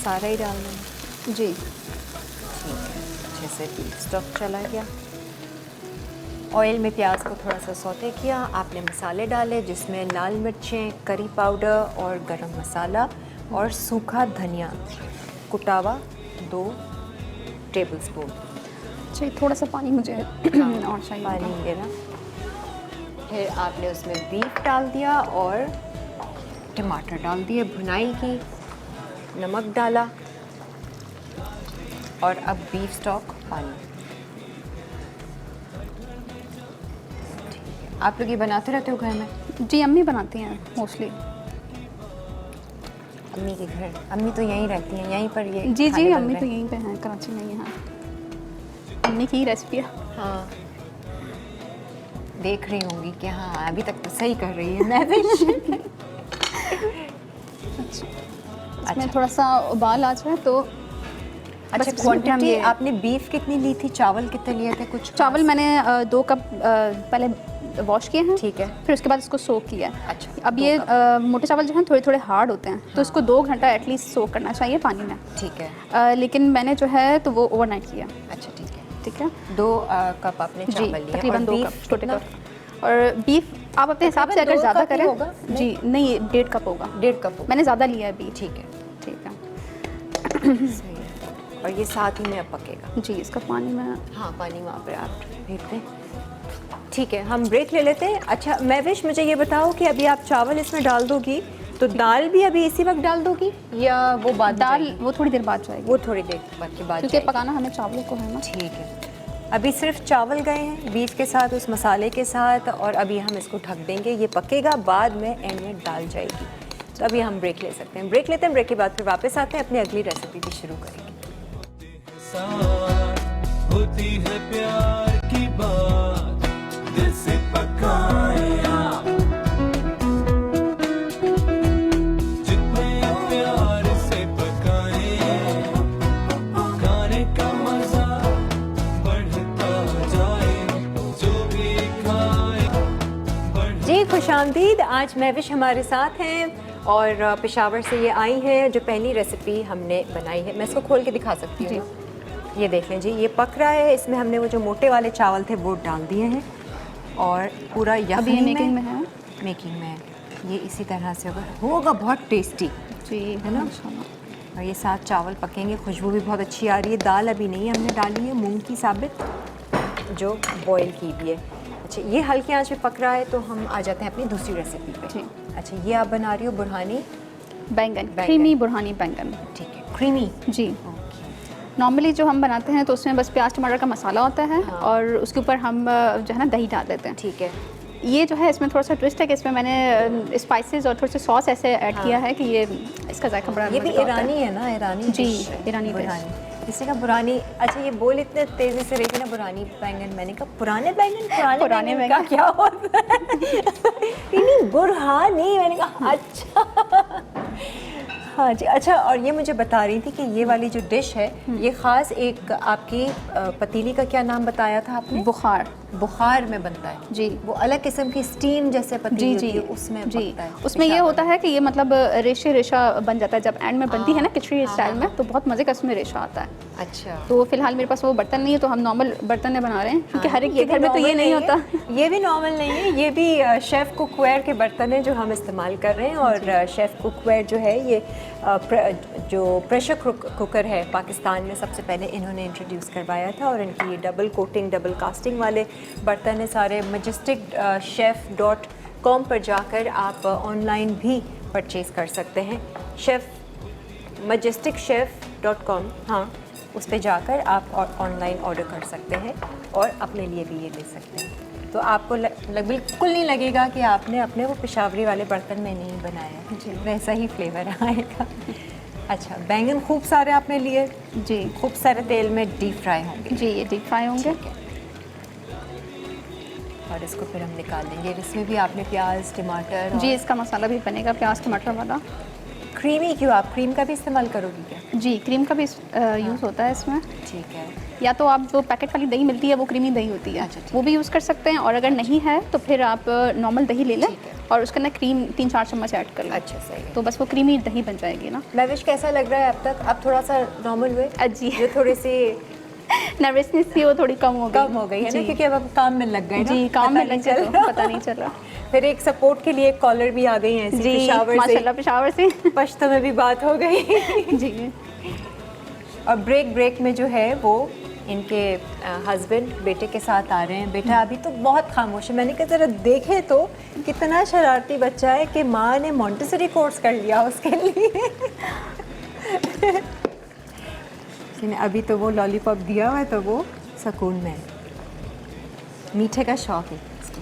Speaker 1: सारा ही डाल देंगे।
Speaker 2: जी
Speaker 1: ठीक है। अच्छे से बीफ स्टॉक चला गया। ऑयल में प्याज को थोड़ा सा सौते किया। आपने मसाले डाले जिसमें लाल मिर्चें, करी पाउडर और गरम मसाला और सूखा धनिया कुटावा 2 टेबलस्पून।
Speaker 2: अच्छा थोड़ा सा पानी मुझे और चाहिए।
Speaker 1: पानी देना। फिर आपने उसमें बीफ डाल दिया और टमाटर डाल दिए, भुनाई की, नमक डाला और अब बीफ स्टॉक पानी। आप लोग ये बनाते रहते हो घर में?
Speaker 2: जी अम्मी बनाती हैं मोस्टली।
Speaker 1: अम्मी के घर? अम्मी तो यहीं रहती हैं, यहीं पर ये
Speaker 2: जी
Speaker 1: खाने
Speaker 2: जी
Speaker 1: बन
Speaker 2: अम्मी
Speaker 1: रहे
Speaker 2: तो
Speaker 1: हैं।
Speaker 2: यहीं पे हैं कराची में ही हैं। अम्मी की रेसिपी है।
Speaker 1: हाँ देख रही होंगी कि हाँ अभी तक तो सही कर रही है मैं भी।
Speaker 2: इसमें थोड़ा सा उबाल आ जाए तो।
Speaker 1: अच्छा
Speaker 2: बस इसमें हम
Speaker 1: क्वांटिटी
Speaker 2: ये-
Speaker 1: आपने बीफ कितनी ली थी, चावल कितने लिए थे? कुछ
Speaker 2: चावल मैंने 2 कप पहले वॉश किए हैं।
Speaker 1: ठीक है।
Speaker 2: फिर उसके बाद इसको सोक किया है।
Speaker 1: अच्छा,
Speaker 2: अब
Speaker 1: 2
Speaker 2: ये
Speaker 1: कप।
Speaker 2: मोटे चावल जो हैं थोड़े थोड़े हार्ड होते हैं तो इसको 2 घंटा एटलीस्ट सोक करना चाहिए पानी में।
Speaker 1: ठीक है।
Speaker 2: लेकिन मैंने जो है तो वो ओवरनाइट किया।
Speaker 1: अच्छा ठीक है।
Speaker 2: ठीक है
Speaker 1: 2 कप आपने
Speaker 2: जी
Speaker 1: चावल लिए
Speaker 2: तकरीबन
Speaker 1: और
Speaker 2: 2
Speaker 1: बीफ
Speaker 2: कप छोटे
Speaker 1: कितना?
Speaker 2: कप। और बीफ आप अपने हिसाब से
Speaker 1: तकरीबन
Speaker 2: अगर
Speaker 1: 2
Speaker 2: ज़्यादा
Speaker 1: कप ही
Speaker 2: करें।
Speaker 1: होगा?
Speaker 2: जी नहीं 1.5 कप होगा।
Speaker 1: 1.5 कप
Speaker 2: मैंने ज़्यादा लिया है बीफ।
Speaker 1: ठीक है।
Speaker 2: ठीक है
Speaker 1: सही है। और ये साथ ही में अब पकेगा।
Speaker 2: जी इसका पानी में।
Speaker 1: हाँ पानी वहाँ पर आप भेज दें। ठीक है हम ब्रेक ले लेते हैं। अच्छा महविश मुझे ये बताओ कि अभी आप चावल इसमें डाल दोगी तो दाल भी अभी इसी वक्त डाल दोगी या वो बाद में
Speaker 2: दाल
Speaker 1: जाएगी?
Speaker 2: वो थोड़ी देर बाद जाएगी,
Speaker 1: वो थोड़ी देर बाद के बाद
Speaker 2: क्योंकि
Speaker 1: जाएगी।
Speaker 2: पकाना हमें चावलों को है ना।
Speaker 1: ठीक है, अभी सिर्फ चावल गए हैं बीफ के साथ, उस मसाले के साथ, और अभी हम इसको ढक देंगे, ये पकेगा, बाद में एंड में दाल जाएगी। तो अभी हम ब्रेक ले सकते हैं, ब्रेक लेते हैं, ब्रेक के बाद फिर वापस आते हैं, अपनी अगली रेसिपी भी शुरू करेंगे।
Speaker 3: साथ होती है प्यार की बात, दिल से पकाए आप, जितने प्यार से पकाए, खाने का मजा बढ़ता जाए, जो भी खाए
Speaker 1: जी खुशामदीद, आज महविश हमारे साथ हैं और पेशावर से ये आई हैं, जो पहली रेसिपी हमने बनाई है। मैं इसको खोल के दिखा सकती हूँ ना? ये देख लें जी, ये पक रहा है, इसमें हमने वो जो मोटे वाले चावल थे वो डाल दिए हैं और पूरा
Speaker 2: अभी
Speaker 1: यखनी
Speaker 2: ये मेकिंग में है।
Speaker 1: मेकिंग में है। ये इसी तरह से होगा बहुत टेस्टी,
Speaker 2: जी
Speaker 1: है ना? और ये साथ चावल पकेंगे, खुशबू भी बहुत अच्छी आ रही है। दाल अभी नहीं हमने डाली है, मूंग की साबित जो बॉईल की हुई है। अच्छा, ये हल्के आंच पे पक रहा है, तो हम आ जाते हैं अपनी दूसरी रेसिपी पे।
Speaker 2: जी।
Speaker 1: अच्छा, ये आप बना रही हो बुरहानी
Speaker 2: बैंगन, क्रीमी बुरहानी बैंगन।
Speaker 1: ठीक है, क्रीमी।
Speaker 2: जी, नॉर्मली जो हम बनाते हैं तो उसमें बस प्याज टमाटर का मसाला होता है और उसके ऊपर हम जो है ना दही डाल देते हैं।
Speaker 1: ठीक है,
Speaker 2: ये जो है इसमें थोड़ा सा ट्विस्ट है कि इसमें मैंने स्पाइसेस और थोड़े से सॉस ऐसे ऐड किया है कि ये इसका जायका बड़ा
Speaker 1: ये भी
Speaker 2: मज़ेदार होता है।
Speaker 1: ईरानी है ना? ईरानी
Speaker 2: जी,
Speaker 1: dish है,
Speaker 2: ईरानी dish।
Speaker 1: बुरहानी। इसी का बुरानी। अच्छा, ये बोल इतने तेज़ी से रही थी ना, बुरानी बैंगन, मैंने कहा पुराने बैंगन, पुराने बैंगन का क्या होता है? नहीं, बुरहानी, मैंने कहा अच्छा। हाँ जी। अच्छा, और ये मुझे बता रही थी कि ये वाली जो डिश है, ये ख़ास एक आपकी पतीली का क्या नाम बताया था आपने?
Speaker 2: बुखार।
Speaker 1: बुखार में बनता है
Speaker 2: जी।
Speaker 1: वो अलग किस्म की स्टीम जैसे पतीली
Speaker 2: जी
Speaker 1: होती
Speaker 2: जी
Speaker 1: है, उसमें
Speaker 2: जी
Speaker 1: पकता है।
Speaker 2: उसमें ये होता है कि ये मतलब रेशे रेशा बन जाता है जब एंड में बनती है ना खिचड़ी स्टाइल में, तो बहुत मज़े का उसमें रेशा आता है।
Speaker 1: अच्छा,
Speaker 2: तो फिलहाल मेरे पास वो बर्तन नहीं है, तो हम नॉर्मल बर्तन में बना रहे हैं, क्योंकि हर एक के
Speaker 1: ये भी
Speaker 2: घर में तो ये
Speaker 1: normal
Speaker 2: नहीं
Speaker 1: है।
Speaker 2: होता।
Speaker 1: ये भी नॉर्मल नहीं है, ये भी शेफ़ कुकवेयर के बर्तन हैं जो हम इस्तेमाल कर रहे हैं। और शेफ़ कुकवेयर जो है ये जो प्रेशर कुकर है, पाकिस्तान में सबसे पहले इन्होंने इंट्रोड्यूस करवाया था। और इनकी ये डबल कोटिंग डबल कास्टिंग वाले बर्तन है सारे। majestic.chef.com पर जाकर आप ऑनलाइन भी परचेज़ कर सकते हैं। majesticchef.com, हाँ, उस पे जाकर आप ऑनलाइन ऑर्डर कर सकते हैं और अपने लिए भी ये ले सकते हैं। तो आपको बिल्कुल नहीं लगेगा कि आपने अपने वो पेशावरी वाले बर्तन में नहीं बनाया है, वैसा ही फ्लेवर आएगा। अच्छा, बैंगन खूब सारे आपने लिए,
Speaker 2: जी
Speaker 1: खूब सारे तेल में डीप फ्राई होंगे।
Speaker 2: जी, ये डीप फ्राई होंगे।
Speaker 1: ठीक है। और इसको फिर हम निकाल देंगे। इसमें भी आपने प्याज टमाटर और
Speaker 2: जी, इसका मसाला भी बनेगा प्याज टमाटर वाला।
Speaker 1: क्रीमी क्यों, आप क्रीम का भी इस्तेमाल करोगी क्या?
Speaker 2: जी, क्रीम का भी यूज़ होता है इसमें।
Speaker 1: ठीक है।
Speaker 2: या तो आप जो पैकेट वाली दही मिलती है वो क्रीमी दही होती है,
Speaker 1: अच्छा, ठीक
Speaker 2: वो भी यूज़ कर सकते हैं। और अगर नहीं है तो फिर आप नॉर्मल दही ले लें
Speaker 1: ठीक है।
Speaker 2: और उसके अंदर क्रीम 3-4 चम्मच ऐड कर लें।
Speaker 1: अच्छा, सही है।
Speaker 2: तो बस वो क्रीमी दही बन जाएगी ना।
Speaker 1: महविश, कैसा लग रहा है अब तक? अब थोड़ा सा नॉर्मल हुए?
Speaker 2: जी।
Speaker 1: जो थोड़ी सी
Speaker 2: नर्वसनेस थी वो थोड़ी कम हो गई
Speaker 1: है ना,
Speaker 2: जी।
Speaker 1: क्योंकि अब आप काम में लग गए ना।
Speaker 2: जी, काम
Speaker 1: पता
Speaker 2: में
Speaker 1: नहीं
Speaker 2: लग गए
Speaker 1: चल
Speaker 2: तो
Speaker 1: रहा।
Speaker 2: पता नहीं चला।
Speaker 1: फिर एक सपोर्ट के लिए एक कॉलर भी आ गई है ऐसी
Speaker 2: जी,
Speaker 1: पेशावर से।
Speaker 2: माशाल्लाह पेशावर से।
Speaker 1: पश्तो में भी बात हो गई।
Speaker 2: जी।
Speaker 1: और ब्रेक में जो है वो इनके हस्बैंड बेटे के साथ आ रहे हैं। बेटा अभी तो बहुत खामोश है। मैंने कहा ज़रा देखे तो कितना शरारती बच्चा है कि माँ ने मॉन्टेसरी कोर्स कर लिया उसके लिए। लेकिन अभी तो वो लॉलीपॉप दिया हुआ है तो वो सुकून में है। मीठे का शौक है इसको।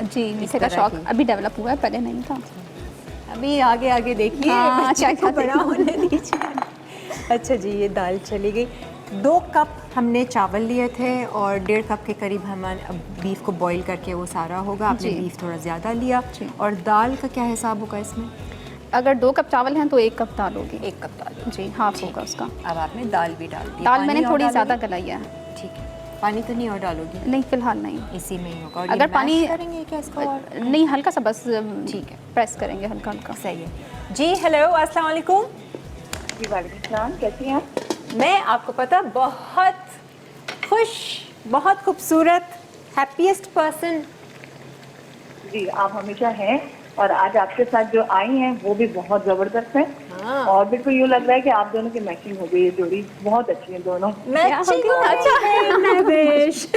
Speaker 2: जी, मीठे का
Speaker 1: तरह
Speaker 2: शौक
Speaker 1: की।
Speaker 2: अभी डेवलप हुआ है, पहले नहीं था।
Speaker 1: अभी आगे आगे देखिए,
Speaker 2: हाँ,
Speaker 1: बच्चे
Speaker 2: क्या-क्या
Speaker 1: को बड़ा होने दीजिए। अच्छा जी, ये दाल चली गई। 2 कप हमने चावल लिए थे और 1.5 कप के करीब हम बीफ को बॉईल करके वो सारा होगा। आपने
Speaker 2: जी।
Speaker 1: बीफ थोड़ा ज़्यादा लिया।
Speaker 2: जी।
Speaker 1: और दाल का क्या हिसाब होगा इसमें?
Speaker 2: अगर 2 कप चावल हैं तो 1 कप दाल होगी।
Speaker 1: 1 कप दाल।
Speaker 2: जी, हाफ
Speaker 1: ठीक
Speaker 2: होगा
Speaker 1: है।
Speaker 2: उसका।
Speaker 1: अब आपने दाल भी डाल दी।
Speaker 2: दाल
Speaker 1: पानी
Speaker 2: मैंने
Speaker 1: और
Speaker 2: थोड़ी
Speaker 1: डालोगी?
Speaker 2: ज़्यादा गलाई है।
Speaker 1: ठीक है। पानी तो नहीं और डालोगी?
Speaker 2: नहीं, फिलहाल नहीं।
Speaker 1: इसी में ही होगा। और
Speaker 2: अगर
Speaker 1: ये
Speaker 2: पानी
Speaker 1: मैश करेंगे क्या इसको? और
Speaker 2: नहीं, हल्का सा बस
Speaker 1: ठीक है।
Speaker 2: प्रेस करेंगे हल्का हल्का।
Speaker 1: सही है जी। हेलो, अस्सलाम वालेकुम।
Speaker 4: जी वालेकुम सलाम, कैसी हैं आप?
Speaker 1: मैं आपको पता बहुत खुश, बहुत खूबसूरत, हैप्पीएस्ट पर्सन।
Speaker 4: जी, आप हमेशा हैं और आज आपके साथ जो आई हैं वो भी बहुत जबरदस्त है।
Speaker 1: हाँ।
Speaker 4: और बिल्कुल यूँ लग रहा है कि आप दोनों की मैचिंग हो गई है, जोड़ी बहुत अच्छी है दोनों।
Speaker 1: मैचिंग
Speaker 2: हो गई?
Speaker 1: अच्छा महविश।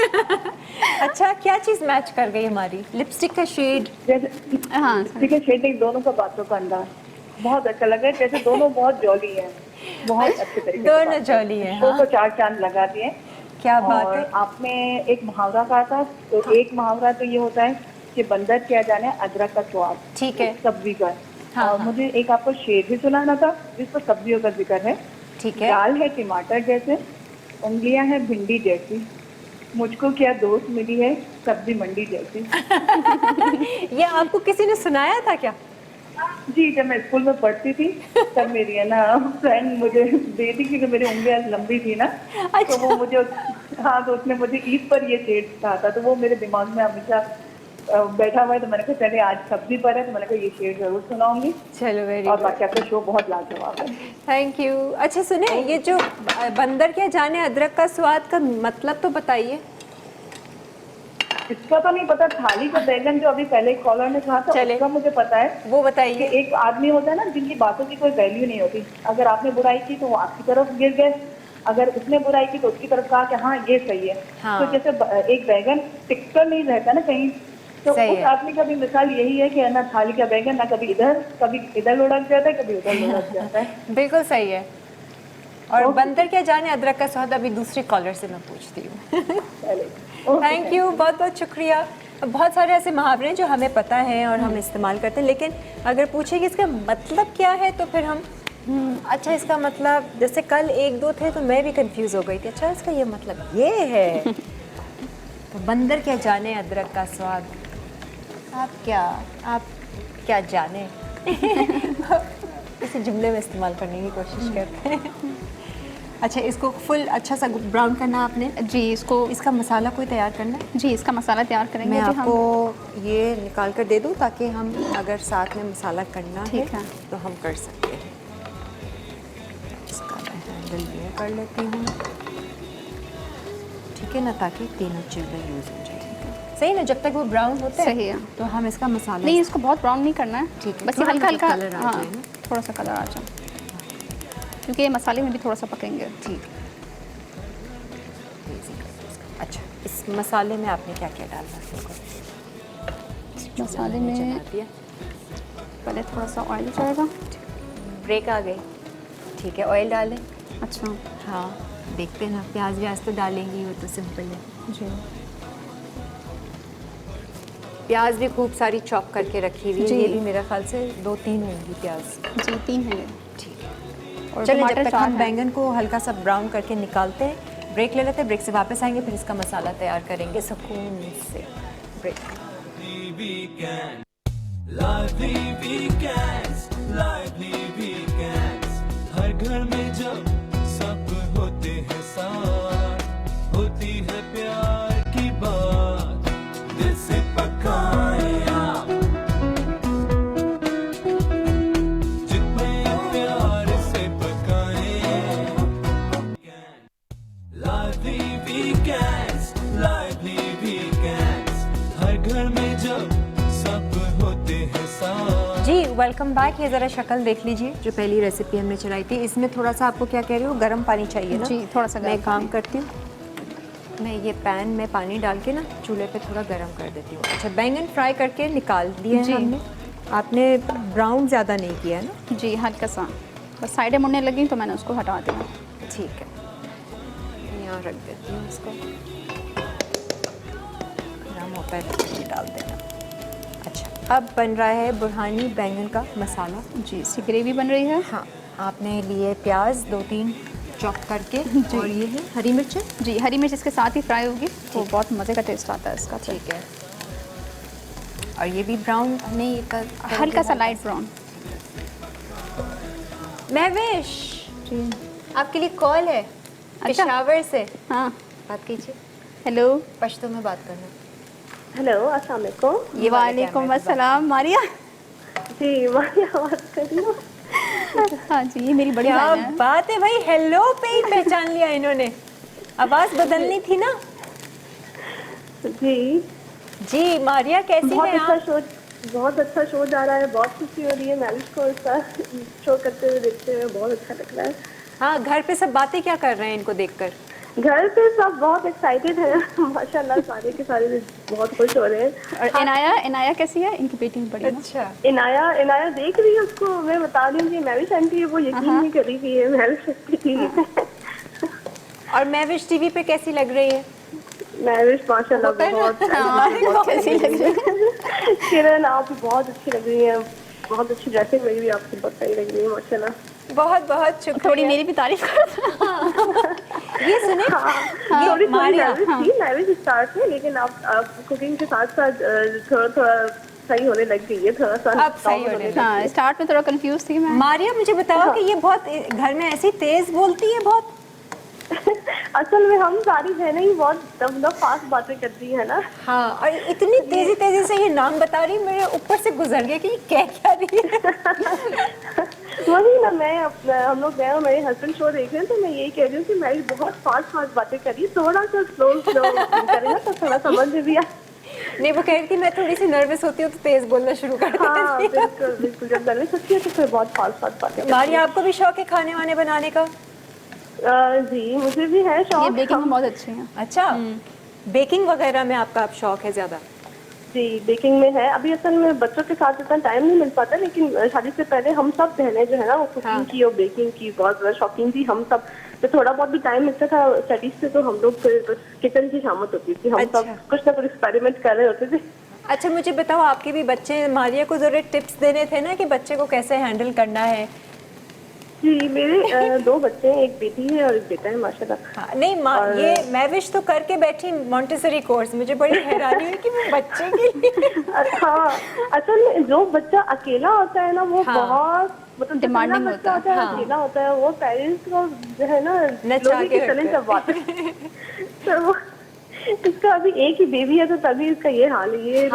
Speaker 1: अच्छा, क्या चीज़ मैच कर गई हमारी? लिपस्टिक का शेड।
Speaker 4: जैसे
Speaker 2: हाँ,
Speaker 4: ठीक है, शेड दोनों का बातों का अंदाज। बहुत अच्छा लगा, जैसे दोनों बहुत जॉली हैं, बहुत अच्छे तरीके से
Speaker 1: दोनों
Speaker 4: बात की।
Speaker 1: जॉली हैं,
Speaker 4: शो
Speaker 1: हाँ।
Speaker 4: को 4 चांद लगा दिए।
Speaker 1: क्या बात
Speaker 4: और
Speaker 1: है।
Speaker 4: आपने एक मुहावरा कहा था, तो एक मुहावरा तो ये होता है कि बंदर क्या जाने अदरक का स्वाद,
Speaker 1: ठीक है।
Speaker 4: सब्जी का।
Speaker 1: हाँ,
Speaker 4: और
Speaker 1: हाँ।
Speaker 4: मुझे एक आपको शेर भी सुनाना था जिसको सब्जियों का जिक्र है।
Speaker 1: ठीक है।
Speaker 4: गाल है टमाटर जैसे, उंगलियां हैं भिंडी जैसी, मुझको क्या दोस्त मिली है सब्जी मंडी जैसी।
Speaker 1: ये आपको किसी ने सुनाया था क्या?
Speaker 4: जी, जब मैं स्कूल में पढ़ती थी तब मेरी है ना फ्रेंड मुझे दी थी, क्योंकि मेरी उंगलियां लंबी थी ना। तो वो मुझे, हाँ, तो उसने मुझे ईद पर ये शेर कहा था, तो वो मेरे दिमाग में हमेशा बैठा हुआ है। तो मैंने कहा चलिए आज सब्जी पर है, तो मैंने कहा ये शेर जरूर सुनाऊंगी।
Speaker 1: चलो, वेरी
Speaker 4: और
Speaker 1: गुड,
Speaker 4: बाकी आपका शो बहुत लाजवाब है।
Speaker 1: Thank you. अच्छा सुने, ये जो बंदर क्या जाने अदरक का स्वाद का मतलब तो बताइए।
Speaker 4: इसका तो नहीं पता, थाली का बैगन जो अभी पहले एक कॉलर ने कहा था
Speaker 1: चले।
Speaker 4: उसका मुझे पता है।
Speaker 1: वो
Speaker 4: कि
Speaker 1: बताइए।
Speaker 4: एक आदमी होता है ना जिनकी बातों की कोई वैल्यू नहीं होती, अगर आपने बुराई की तो वो आपकी तरफ गिर गए, अगर उसने बुराई की तो उसकी तरफ कहा कि हाँ ये सही है।
Speaker 1: हाँ।
Speaker 4: तो जैसे एक बैगन टिककर नहीं रहता ना कहीं, तो
Speaker 1: सही
Speaker 4: उस
Speaker 1: है।
Speaker 4: आदमी का भी मिसाल यही है कि है ना थाली का बैगन ना कभी इधर लुढ़क जाता है, कभी उधर लुढ़क जाता है।
Speaker 1: बिल्कुल सही है। और
Speaker 4: ओके।
Speaker 1: बंदर क्या जाने अदरक का स्वाद, अभी दूसरी कॉलर से मैं पूछती हूँ।
Speaker 4: चलिए।
Speaker 1: थैंक यू, बहुत बहुत शुक्रिया। बहुत सारे ऐसे मुहावरे हैं जो हमें पता है और हम इस्तेमाल करते हैं, लेकिन अगर पूछे कि इसका मतलब क्या है तो फिर हम अच्छा इसका मतलब, जैसे कल एक दो थे तो मैं भी कंफ्यूज हो गई थी, अच्छा इसका ये मतलब ये है। तो बंदर क्या जाने अदरक का स्वाद, आप क्या जाने। इसे जुमले में इस्तेमाल करने की कोशिश करते हैं। अच्छा, इसको फुल अच्छा सा ब्राउन करना आपने।
Speaker 2: जी,
Speaker 1: इसका मसाला कोई तैयार करना है?
Speaker 2: जी इसका मसाला तैयार करेंगे।
Speaker 1: मैं
Speaker 2: अभी हम
Speaker 1: आपको ये निकाल कर दे दूं ताकि हम अगर साथ में मसाला करना
Speaker 2: ठीक
Speaker 1: है
Speaker 2: है।
Speaker 1: तो हम कर सकते हैं। इसका मैं हैंडल ये कर लेती हूँ, ठीक है ना, ताकि तीनों चीज़ें यूज़ हो जाए। सही ना, जब तक वो ब्राउन होता है
Speaker 2: सही है।
Speaker 1: तो हम इसका मसाला
Speaker 2: नहीं, इसको बहुत ब्राउन नहीं करना है,
Speaker 1: ठीक है,
Speaker 2: बस ये
Speaker 1: थोड़ा
Speaker 2: हल्का हल्का
Speaker 1: मतलब कलर आ
Speaker 2: हाँ,
Speaker 1: जाए ना।
Speaker 2: थोड़ा सा कलर आ जाए, क्योंकि ये मसाले में भी थोड़ा सा पकेंगे।
Speaker 1: ठीक है। इजी कर दो इसका। अच्छा, इस मसाले में आपने क्या क्या डालना है?
Speaker 2: मसाले
Speaker 1: मैंने
Speaker 2: में
Speaker 1: जला दिया।
Speaker 2: पहले थोड़ा सा ऑयल जाएगा।
Speaker 1: ब्रेक आ गई, ठीक है, ऑयल डालें।
Speaker 2: अच्छा।
Speaker 1: हाँ, देखते हैं ना, प्याज व्याज तो डालेंगी, वो तो सिंपल है।
Speaker 2: जी
Speaker 1: प्याज भी खूब सारी चॉप करके रखी हुई है,
Speaker 2: जी।
Speaker 1: ये भी मेरा ख्याल से 2-3 होंगी प्याज।
Speaker 2: जी 3 है ये।
Speaker 1: ठीक है,
Speaker 2: और
Speaker 1: चलिए
Speaker 2: टमाटर
Speaker 1: जब तक
Speaker 2: 4
Speaker 1: हम
Speaker 2: हैं।
Speaker 1: बैंगन को हल्का सा ब्राउन करके निकालते हैं, ब्रेक ले लेते हैं, ब्रेक से वापस आएंगे, फिर इसका मसाला तैयार करेंगे सुकून से। Break.
Speaker 3: lively weekends, lively weekends, हर घर में जब सब होते हैं साथ, होती है प्यार की बात, दिल से पकाए आप, जितने प्यार से पकाए। lively weekends, lively weekends, हर घर में जब सब होते हैं साथ।
Speaker 1: जी वेलकम बैक। ये ज़रा शक्ल देख लीजिए, जो पहली रेसिपी हमने चलाई थी, इसमें थोड़ा सा आपको क्या कह रही हूँ, गर्म पानी चाहिए ना?
Speaker 2: जी, थोड़ा सा
Speaker 1: मैं
Speaker 2: गर्म
Speaker 1: काम
Speaker 2: पानी।
Speaker 1: करती हूँ, मैं ये पैन में पानी डाल के ना चूल्हे पे थोड़ा गर्म कर देती हूँ। अच्छा, बैंगन फ्राई करके निकाल दिए हैं
Speaker 2: जी।
Speaker 1: हमने, आपने ब्राउन ज़्यादा नहीं किया है ना?
Speaker 2: जी हल्का सा, बस साइडें मुड़ने लगी तो मैंने उसको हटा दिया।
Speaker 1: ठीक है, यहाँ रख देती हूँ इसको, गर्म होता है तो डाल देना। अच्छा, अब बन रहा है बुरहानी बैंगन का मसाला।
Speaker 2: जी इसकी ग्रेवी बन रही है।
Speaker 1: हाँ, आपने लिए प्याज 2-3 चॉप करके, और ये है हरी मिर्चें।
Speaker 2: जी हरी मिर्च इसके साथ ही फ्राई होगी तो बहुत मज़े का टेस्ट आता है इसका।
Speaker 1: ठीक है, और ये भी ब्राउन नहीं कर,
Speaker 2: हल्का सा लाइट ब्राउन।
Speaker 1: महविश,
Speaker 2: जी
Speaker 1: आपके लिए कॉल है पेशावर से,
Speaker 2: हाँ
Speaker 1: बात कीजिए।
Speaker 2: हेलो।
Speaker 1: पश्तो में बात करना।
Speaker 4: हेलो, अस्सलाम वालेकुम।
Speaker 1: ये वाले
Speaker 2: वालेकुम
Speaker 1: कैमरे पे
Speaker 2: अस्सलाम मारिया।
Speaker 4: जी, मैं आवाज़ कर रही हूँ।
Speaker 2: हाँ जी ये मेरी बड़ी
Speaker 1: क्या
Speaker 2: बहन है।
Speaker 1: बात है भाई, हेलो पे ही पहचान लिया इन्होंने, आवाज़ बदलनी थी ना।
Speaker 4: जी,
Speaker 1: जी मारिया, कैसी
Speaker 4: बहुत
Speaker 1: हैं
Speaker 4: अच्छा
Speaker 1: आप?
Speaker 4: शो, बहुत अच्छा शो जा रहा है, बहुत खुशी हो रही है मैरिज को इसका शो करते हुए देखते हुए, बहुत अच्छा लग रहा है।
Speaker 1: हाँ, घर पे सब बातें क्या कर रहे हैं इनको देखकर?
Speaker 5: घर पे सब बहुत एक्साइटेड है माशाल्लाह, सारे के सारे बहुत खुश हो रहे हैं।
Speaker 2: और इनाया कैसी है? इनकी बेटी बड़ी है ना?
Speaker 1: अच्छा,
Speaker 5: इनाया देख रही है उसको, मैं बता रही हूँ कि मैविश आंटी है, वो यकीन नहीं कर रही कि ये मैविश टीवी पे।
Speaker 1: और मैविश टीवी पे कैसी लग रही है?
Speaker 5: मैविश माशाल्लाह बहुत
Speaker 2: कैसी लग रही है?
Speaker 5: किरण आप भी बहुत अच्छी लग रही हैं, बहुत अच्छी ड्रेसिंग लग रही है आपकी, बहुत सही लग रही है माशाल्लाह।
Speaker 1: बहुत बहुत शुक्रिया।
Speaker 2: थोड़ी मेरी भी तारीफ कर।
Speaker 1: ये सुने,
Speaker 5: थोड़ी
Speaker 1: मारिया,
Speaker 5: मैरिज स्टार्ट है, लेकिन आप कुकिंग के साथ साथ थोड़ा सही होने लग गई है, थोड़ा सा
Speaker 1: अब सही होने लगी।
Speaker 2: हाँ, स्टार्ट में थोड़ा कंफ्यूज थी मैं।
Speaker 1: मारिया मुझे बताओ कि ये बहुत घर में ऐसी तेज बोलती है बहुत?
Speaker 5: असल में हम सारी बहनें ही बहुत मतलब फास्ट बातें करती है ना।
Speaker 1: हाँ, और इतनी तेजी तेजी से ये नाम बता रही, मेरे ऊपर से गुजर गया कि ये क्या रही है।
Speaker 5: वही ना, हम लोग गए और मेरे हस्बैंड शो देख रहे हैं, तो मैं यही कह रही हूँ कि मैं बहुत फास्ट बातें कर रही, थोड़ा सा स्लो करें ना तो थोड़ा समझ में भी आ।
Speaker 1: नहीं, वो कह रही थी मैं थोड़ी सी नर्वस होती हूँ तो तेज बोलना शुरू कर देती
Speaker 5: हाँ
Speaker 1: हूँ।
Speaker 5: बिल्कुल बिल्कुल, जब नर्वस होती है तो फिर बहुत फास्ट बातें।
Speaker 1: मारिया, आपको भी शौक है खाने वाने बनाने का?
Speaker 5: जी मुझे भी है
Speaker 2: ये
Speaker 5: शौक।
Speaker 2: बेकिंग में बहुत अच्छी है।
Speaker 1: अच्छा, बेकिंग वगैरह में आपका अब शौक है ज्यादा?
Speaker 5: जी बेकिंग में है। अभी असल में बच्चों के साथ इतना टाइम नहीं मिल पाता, लेकिन शादी से पहले हम सब बहनें जो है ना वो कुकिंग की और बेकिंग की बहुत ज़्यादा शौकीन थी हम सब। तो थोड़ा बहुत भी टाइम मिलता था स्टडीज से, तो हम लोग फिर किचन की शामत होती थी, हम सब कुछ ना कुछ एक्सपेरिमेंट कर रहे होते थे।
Speaker 1: अच्छा, मुझे बताओ, आपके भी बच्चे, मारिया को जरूर टिप्स देने थे ना कि बच्चे को कैसे हैंडल करना है।
Speaker 5: जी मेरे 2 बच्चे हैं, एक बेटी है और एक बेटा है माशाल्लाह।
Speaker 1: हाँ, नहीं ये मैविश तो करके बैठी मॉन्टेसरी कोर्स, मुझे बड़ी हैरानी हुई कि वो बच्चे के लिए।
Speaker 5: हाँ असल में जो बच्चा अकेला होता है ना वो बहुत मतलब
Speaker 2: Demanding
Speaker 5: बच्चा
Speaker 2: होता
Speaker 5: है, अकेला होता है, वो पेरेंट्स को जो है ना
Speaker 1: नचा
Speaker 5: लोहे
Speaker 1: के
Speaker 5: की चले
Speaker 1: रखते हैं।
Speaker 5: चबाते हैं। तो वो इसका अभी एक ही बेबी है, तो तभी इसका ये हाल है। ये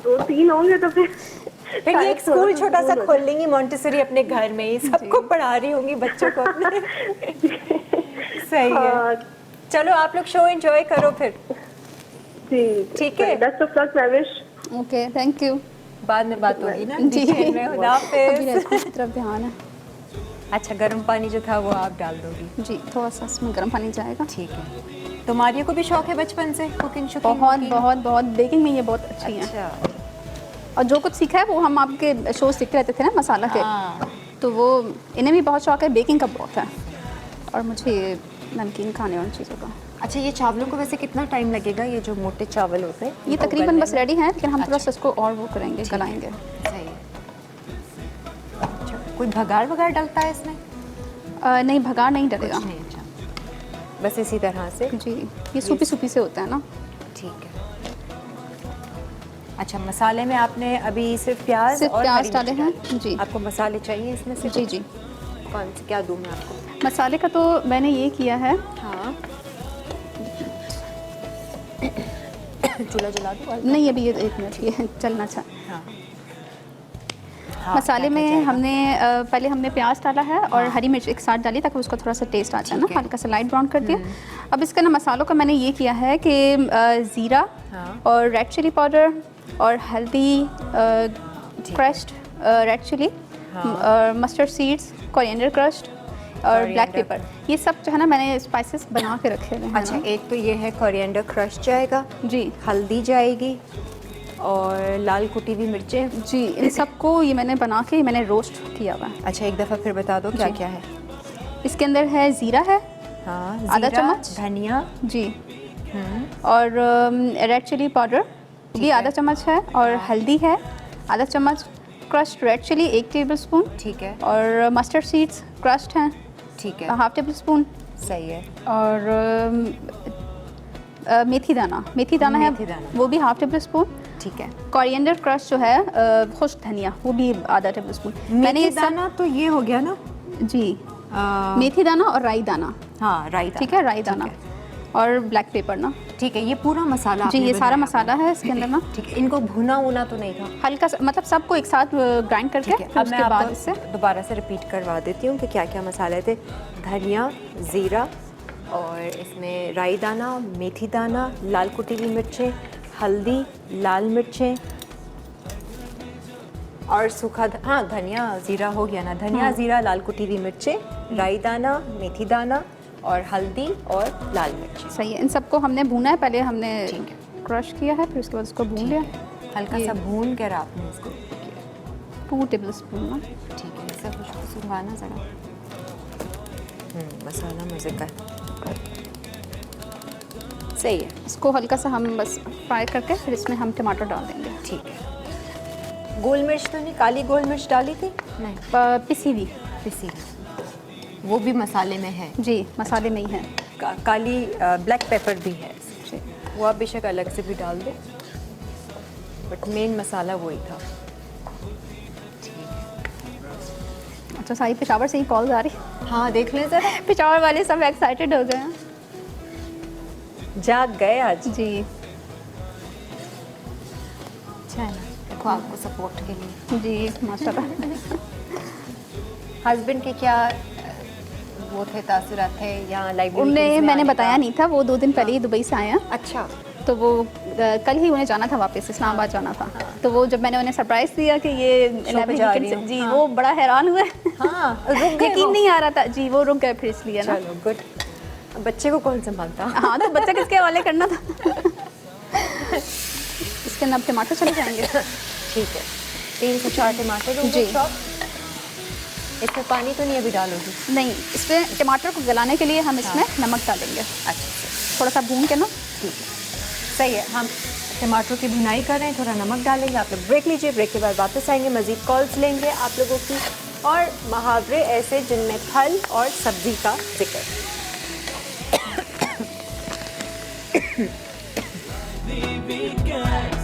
Speaker 5: 2-3 होंगे तो फिर
Speaker 1: ये एक स्कूल छोटा सा खोल लेंगी मॉन्टेसरी अपने घर में ही, सबको पढ़ा रही होंगी बच्चों को अपने। सही है। चलो आप लोग शो एंजॉय करो फिर।
Speaker 5: जी
Speaker 1: ठीक है।
Speaker 5: Best of luck Mavish.
Speaker 2: Okay, thank you.
Speaker 1: बाद में बात होगी ना।
Speaker 2: जी,
Speaker 1: ठीक है, खुदा हाफिज़।
Speaker 2: अभी रेसिपी की तरफ ध्यान है।
Speaker 1: अच्छा, गर्म पानी जो था वो आप डाल दोगी?
Speaker 2: जी, थोड़ा सा इसमें गर्म पानी जाएगा।
Speaker 1: ठीक है। तो मारिया को भी शौक है बचपन से कुकिंग शुकिंग?
Speaker 2: बहुत बेकिंग में ये बहुत अच्छी है।
Speaker 1: अच्छा,
Speaker 2: और जो कुछ सीखा है वो हम आपके शो सीखते रहते थे ना मसाला के,
Speaker 1: हाँ।
Speaker 2: तो वो इन्हें भी बहुत शौक है, बेकिंग का बहुत है, और मुझे नमकीन खाने वाली चीज़ों का।
Speaker 1: अच्छा, ये चावलों को वैसे कितना टाइम लगेगा, ये जो मोटे चावल होते हैं?
Speaker 2: ये तकरीबन बस रेडी हैं, लेकिन हम थोड़ा सा इसको और वो करेंगे, गलाएंगे।
Speaker 1: सही है। अच्छा, कोई भगार वगार डलता है इसमें?
Speaker 2: नहीं, भगार नहीं डलेगा।
Speaker 1: कुछ नहीं, अच्छा, बस इसी तरह से।
Speaker 2: जी, ये सूपी से होता है ना।
Speaker 1: ठीक है। अच्छा, मसाले में आपने अभी सिर्फ प्याज और हरी
Speaker 2: डाले
Speaker 1: मिर्च
Speaker 2: हैं।
Speaker 1: डाली।
Speaker 2: जी,
Speaker 1: आपको मसाले चाहिए इसमें से?
Speaker 2: जी।
Speaker 1: कौन से, क्या दूँ मैं आपको?
Speaker 2: मसाले का तो मैंने ये किया है।
Speaker 1: हाँ। चूल्हा जला दूँ?
Speaker 2: नहीं, अभी ये 1 मिनट ये चलना चाहिए।
Speaker 1: हाँ।
Speaker 2: मसाले
Speaker 1: क्या
Speaker 2: में
Speaker 1: जाएगा?
Speaker 2: हमने पहले हमने प्याज डाला है और हरी मिर्च एक साथ डाली, ताकि उसका थोड़ा सा टेस्ट आ जाए ना, हल्का सा लाइट ब्राउन कर दिया। अब इसका ना मसालों का मैंने ये किया है कि ज़ीरा और रेड चिली पाउडर और हल्दी, crushed red chilli, mustard seeds, coriander crushed और ब्लैक पेपर, ये सब जो है ना मैंने स्पाइसेस बना के रखे हुए हैं।
Speaker 1: अच्छा, एक तो ये है कोरिएंडर क्रश जाएगा
Speaker 2: जी,
Speaker 1: हल्दी जाएगी और लाल कुटी हुई मिर्चें।
Speaker 2: जी, इन सबको ये मैंने बना के मैंने रोस्ट किया हुआ है।
Speaker 1: अच्छा, एक दफ़ा फिर बता दो क्या क्या है?
Speaker 2: इसके अंदर है ज़ीरा है,
Speaker 1: हाँ,
Speaker 2: आधा
Speaker 1: जीरा,
Speaker 2: चम्मच
Speaker 1: धनिया
Speaker 2: जी, और रेड चिली पाउडर ये आधा चम्मच है, और हल्दी है आधा चम्मच, क्रश्ड रेड चिली 1 टेबलस्पून,
Speaker 1: ठीक है,
Speaker 2: और मस्टर्ड सीड्स क्रश्ड हैं
Speaker 1: ठीक है,
Speaker 2: 1/2 टेबलस्पून,
Speaker 1: सही है,
Speaker 2: और मेथी दाना है
Speaker 1: मेथी दाना।
Speaker 2: वो भी 1/2 टेबलस्पून,
Speaker 1: ठीक है।
Speaker 2: कोरिएंडर क्रश जो है खुश्क धनिया वो भी आधा टेबलस्पून।
Speaker 1: मेथी दाना तो ये हो गया ना?
Speaker 2: जी, मेथी दाना और राई दाना,
Speaker 1: हाँ, राई दाना,
Speaker 2: ठीक है, राई दाना और ब्लैक पेपर ना।
Speaker 1: ठीक है, ये पूरा मसाला
Speaker 2: जी,
Speaker 1: आपने
Speaker 2: ये सारा
Speaker 1: बनाया
Speaker 2: मसाला है इसके अंदर ना।
Speaker 1: ठीक है, इनको भुना वुना तो नहीं था?
Speaker 2: हल्का सा, मतलब सबको एक साथ ग्राइंड करके
Speaker 1: ठीक है,
Speaker 2: फिर
Speaker 1: अब मैं
Speaker 2: उसके बाद
Speaker 1: आपको
Speaker 2: इससे
Speaker 1: दोबारा से रिपीट करवा देती हूँ कि क्या क्या मसाले थे। धनिया, ज़ीरा, और इसमें राई दाना, मेथी दाना, लाल कुटी हुई मिर्चें, हल्दी, लाल मिर्चें और सूखा धनिया ज़ीरा हो गया ना, धनिया ज़ीरा, लाल कुटी हुई मिर्चें, राई दाना, मेथी दाना, और हल्दी और लाल मिर्च।
Speaker 2: सही है, इन सबको हमने भूना है, पहले हमने
Speaker 1: ठीक है।
Speaker 2: क्रश किया है, फिर उसके बाद उसको भून लिया।
Speaker 1: हल्का
Speaker 2: ये-
Speaker 1: सा भून कर आपने इसको
Speaker 2: 2 टेबल स्पून ना।
Speaker 1: ठीक है, इसे खुशबू सुंघाना ज़रा। मसाला मज़े का है। सही है।
Speaker 2: इसको हल्का सा हम बस फ्राई करके फिर इसमें हम टमाटर डाल देंगे।
Speaker 1: ठीक है। गोल मिर्च तो नहीं, काली गोल मिर्च डाली थी? नहीं,
Speaker 2: पिसी हुई।
Speaker 1: पिसी। वो भी मसाले में है?
Speaker 2: जी, मसाले में ही है।
Speaker 1: काली ब्लैक पेपर भी है,
Speaker 2: जी।
Speaker 1: वो आप बेशक अलग से भी डाल दो, बट मेन मसाला वही था।
Speaker 2: अच्छा, सारी पेशावर से ही कॉल आ रही।
Speaker 1: हाँ, देख लें ज़रा।
Speaker 2: पेशावर वाले सब एक्साइटेड हो गए हैं।
Speaker 1: जाग गए आज।
Speaker 2: जी
Speaker 1: अच्छा है ना, देखो आपको सपोर्ट के लिए।
Speaker 2: जी, माशाल्लाह।
Speaker 1: हस्बैंड के क्या वो थे, तासुरात थे यहाँ लाइब्रेरी?
Speaker 2: उन्हें मैंने बताया नहीं था, वो 2 दिन पहले ही दुबई से आए हैं।
Speaker 1: अच्छा।
Speaker 2: तो वो कल ही उन्हें जाना था, वापस इस्लामाबाद जाना था। तो वो जब मैंने उन्हें सरप्राइज दिया कि ये
Speaker 1: पे जा रही हूँ।
Speaker 2: जी,
Speaker 1: हाँ।
Speaker 2: वो बड़ा हैरान हुए।
Speaker 1: हाँ, रुक गए
Speaker 2: यकीन
Speaker 1: वो।
Speaker 2: नहीं आ रहा था। जी, वो रुक गए फिर इसलिए ना।
Speaker 1: चलो गुड। बच्चे को कौन संभालता?
Speaker 2: हाँ, तो बच्चा किसके हवाले करना था। इसके अंदर अब टमाटर चले जाएंगे।
Speaker 1: ठीक है, 3 से 4 टमाटर
Speaker 2: जी।
Speaker 1: जी। इसमें पानी तो नहीं अभी डालोगी?
Speaker 2: नहीं, इसमें टमाटर को गलाने के लिए हम इसमें नमक डालेंगे।
Speaker 1: अच्छा,
Speaker 2: थोड़ा सा भून के ना।
Speaker 1: ठीक है, सही है। हम टमाटर की भुनाई कर रहे हैं, थोड़ा नमक डालेंगे। आप लोग ब्रेक लीजिए, ब्रेक के बाद वापस आएंगे, मज़ीद कॉल्स लेंगे आप लोगों की, और मुहावरे ऐसे जिनमें फल और सब्जी का जिक्र।
Speaker 3: Lively weekend,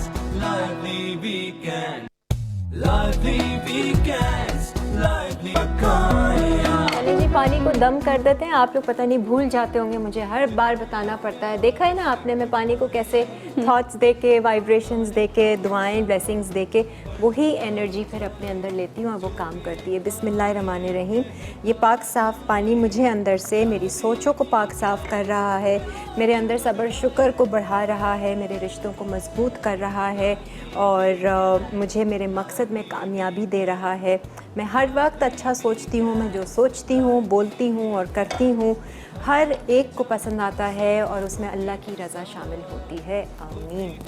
Speaker 3: lively weekends, lively पकाया।
Speaker 1: चलिए जी, पानी को दम कर देते हैं। आप लोग पता नहीं भूल जाते होंगे, मुझे हर बार बताना पड़ता है। देखा है ना आपने, मैं पानी को कैसे थॉट्स दे के, वाइब्रेशंस दे के, दुआएं, ब्लेसिंग्स दे के वही एनर्जी फिर अपने अंदर लेती हूँ और वो काम करती है। बिस्मिल्लाहिर्रहमानिर्रहीम। ये पाक साफ़ पानी मुझे अंदर से मेरी सोचों को पाक साफ़ कर रहा है, मेरे अंदर सब्र शुक्र को बढ़ा रहा है, मेरे रिश्तों को मजबूत कर रहा है, और मुझे मेरे मकसद में कामयाबी दे रहा है। मैं हर वक्त अच्छा सोचती हूँ, मैं जो सोचती हूँ, बोलती हूँ और करती हूँ, हर एक को पसंद आता है और उसमें अल्लाह की रज़ा शामिल होती है। आमीन।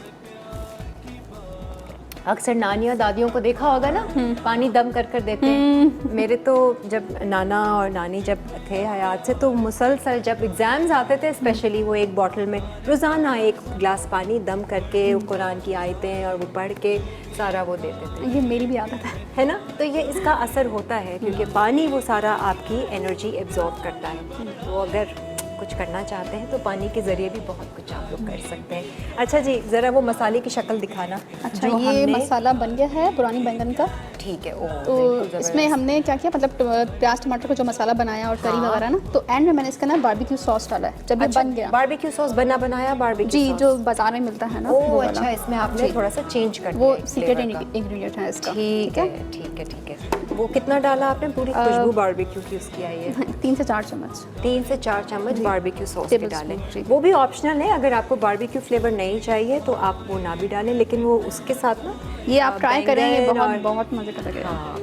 Speaker 1: अक्सर नानियों दादियों को देखा होगा ना, पानी दम कर कर देते हैं। मेरे तो जब नाना और नानी जब थे हयात से, तो मुसलसल जब एग्ज़ाम्स आते थे स्पेशली, वो एक बॉटल में रोज़ाना 1 गिलास पानी दम करके कुरान की आयतें और वो पढ़ के सारा वो देते थे।
Speaker 2: ये मेरी भी आदत
Speaker 1: है ना? तो ये इसका असर होता है, क्योंकि पानी वो सारा आपकी एनर्जी एब्जॉर्ब करता है। तो अगर कुछ करना चाहते हैं तो पानी के ज़रिए भी बहुत कुछ आप लोग कर सकते हैं। अच्छा जी, ज़रा वो मसाले की शक्ल दिखाना।
Speaker 2: अच्छा,
Speaker 1: जो
Speaker 2: ये
Speaker 1: हमने-
Speaker 2: मसाला बन गया है पुरानी बैंगन का।
Speaker 1: ठीक है। ओह,
Speaker 2: तो
Speaker 1: बिल्कुल
Speaker 2: इसमें
Speaker 1: ज़बरदस्त।
Speaker 2: हमने क्या किया, मतलब प्याज टमाटर को जो मसाला बनाया और करी
Speaker 1: हाँ।
Speaker 2: वगैरह ना, तो एंड में मैंने इसके अंदर बारबेक्यू सॉस डाला है जब ये
Speaker 1: अच्छा,
Speaker 2: बन गया।
Speaker 1: बारबेक्यू सॉस बनाया बारबेक्यू
Speaker 2: जी,
Speaker 1: सॉस।
Speaker 2: जो बाजार में मिलता है ना, वो
Speaker 1: ओह
Speaker 2: वाला।
Speaker 1: अच्छा, इसमें आपने
Speaker 2: जी।
Speaker 1: थोड़ा सा चेंज कर
Speaker 2: वो
Speaker 1: दिया
Speaker 2: सीक्रेट
Speaker 1: फ्लेवर का।
Speaker 2: इंग्रेडिएंट है इसका।
Speaker 1: ठीक है, ठीक है, ठीक है। वो कितना डाला आपने? पूरी खुशबू बारबेक्यू की उसकी आई है।
Speaker 2: 3 से 4 चम्मच।
Speaker 1: 3 से 4 चम्मच बारबेक्यू सॉस के
Speaker 2: टेबल
Speaker 1: डालें।
Speaker 2: स्पून, जी।
Speaker 1: वो भी ऑप्शनल है, अगर आपको बारबेक्यू फ्लेवर नहीं चाहिए तो आप वो ना भी डालें, लेकिन वो उसके साथ ना
Speaker 2: ये आप ट्राई करें, ये
Speaker 1: बैंगन
Speaker 2: बहुत
Speaker 1: और-
Speaker 2: बहुत मज़े का लगेगा।
Speaker 1: हाँ,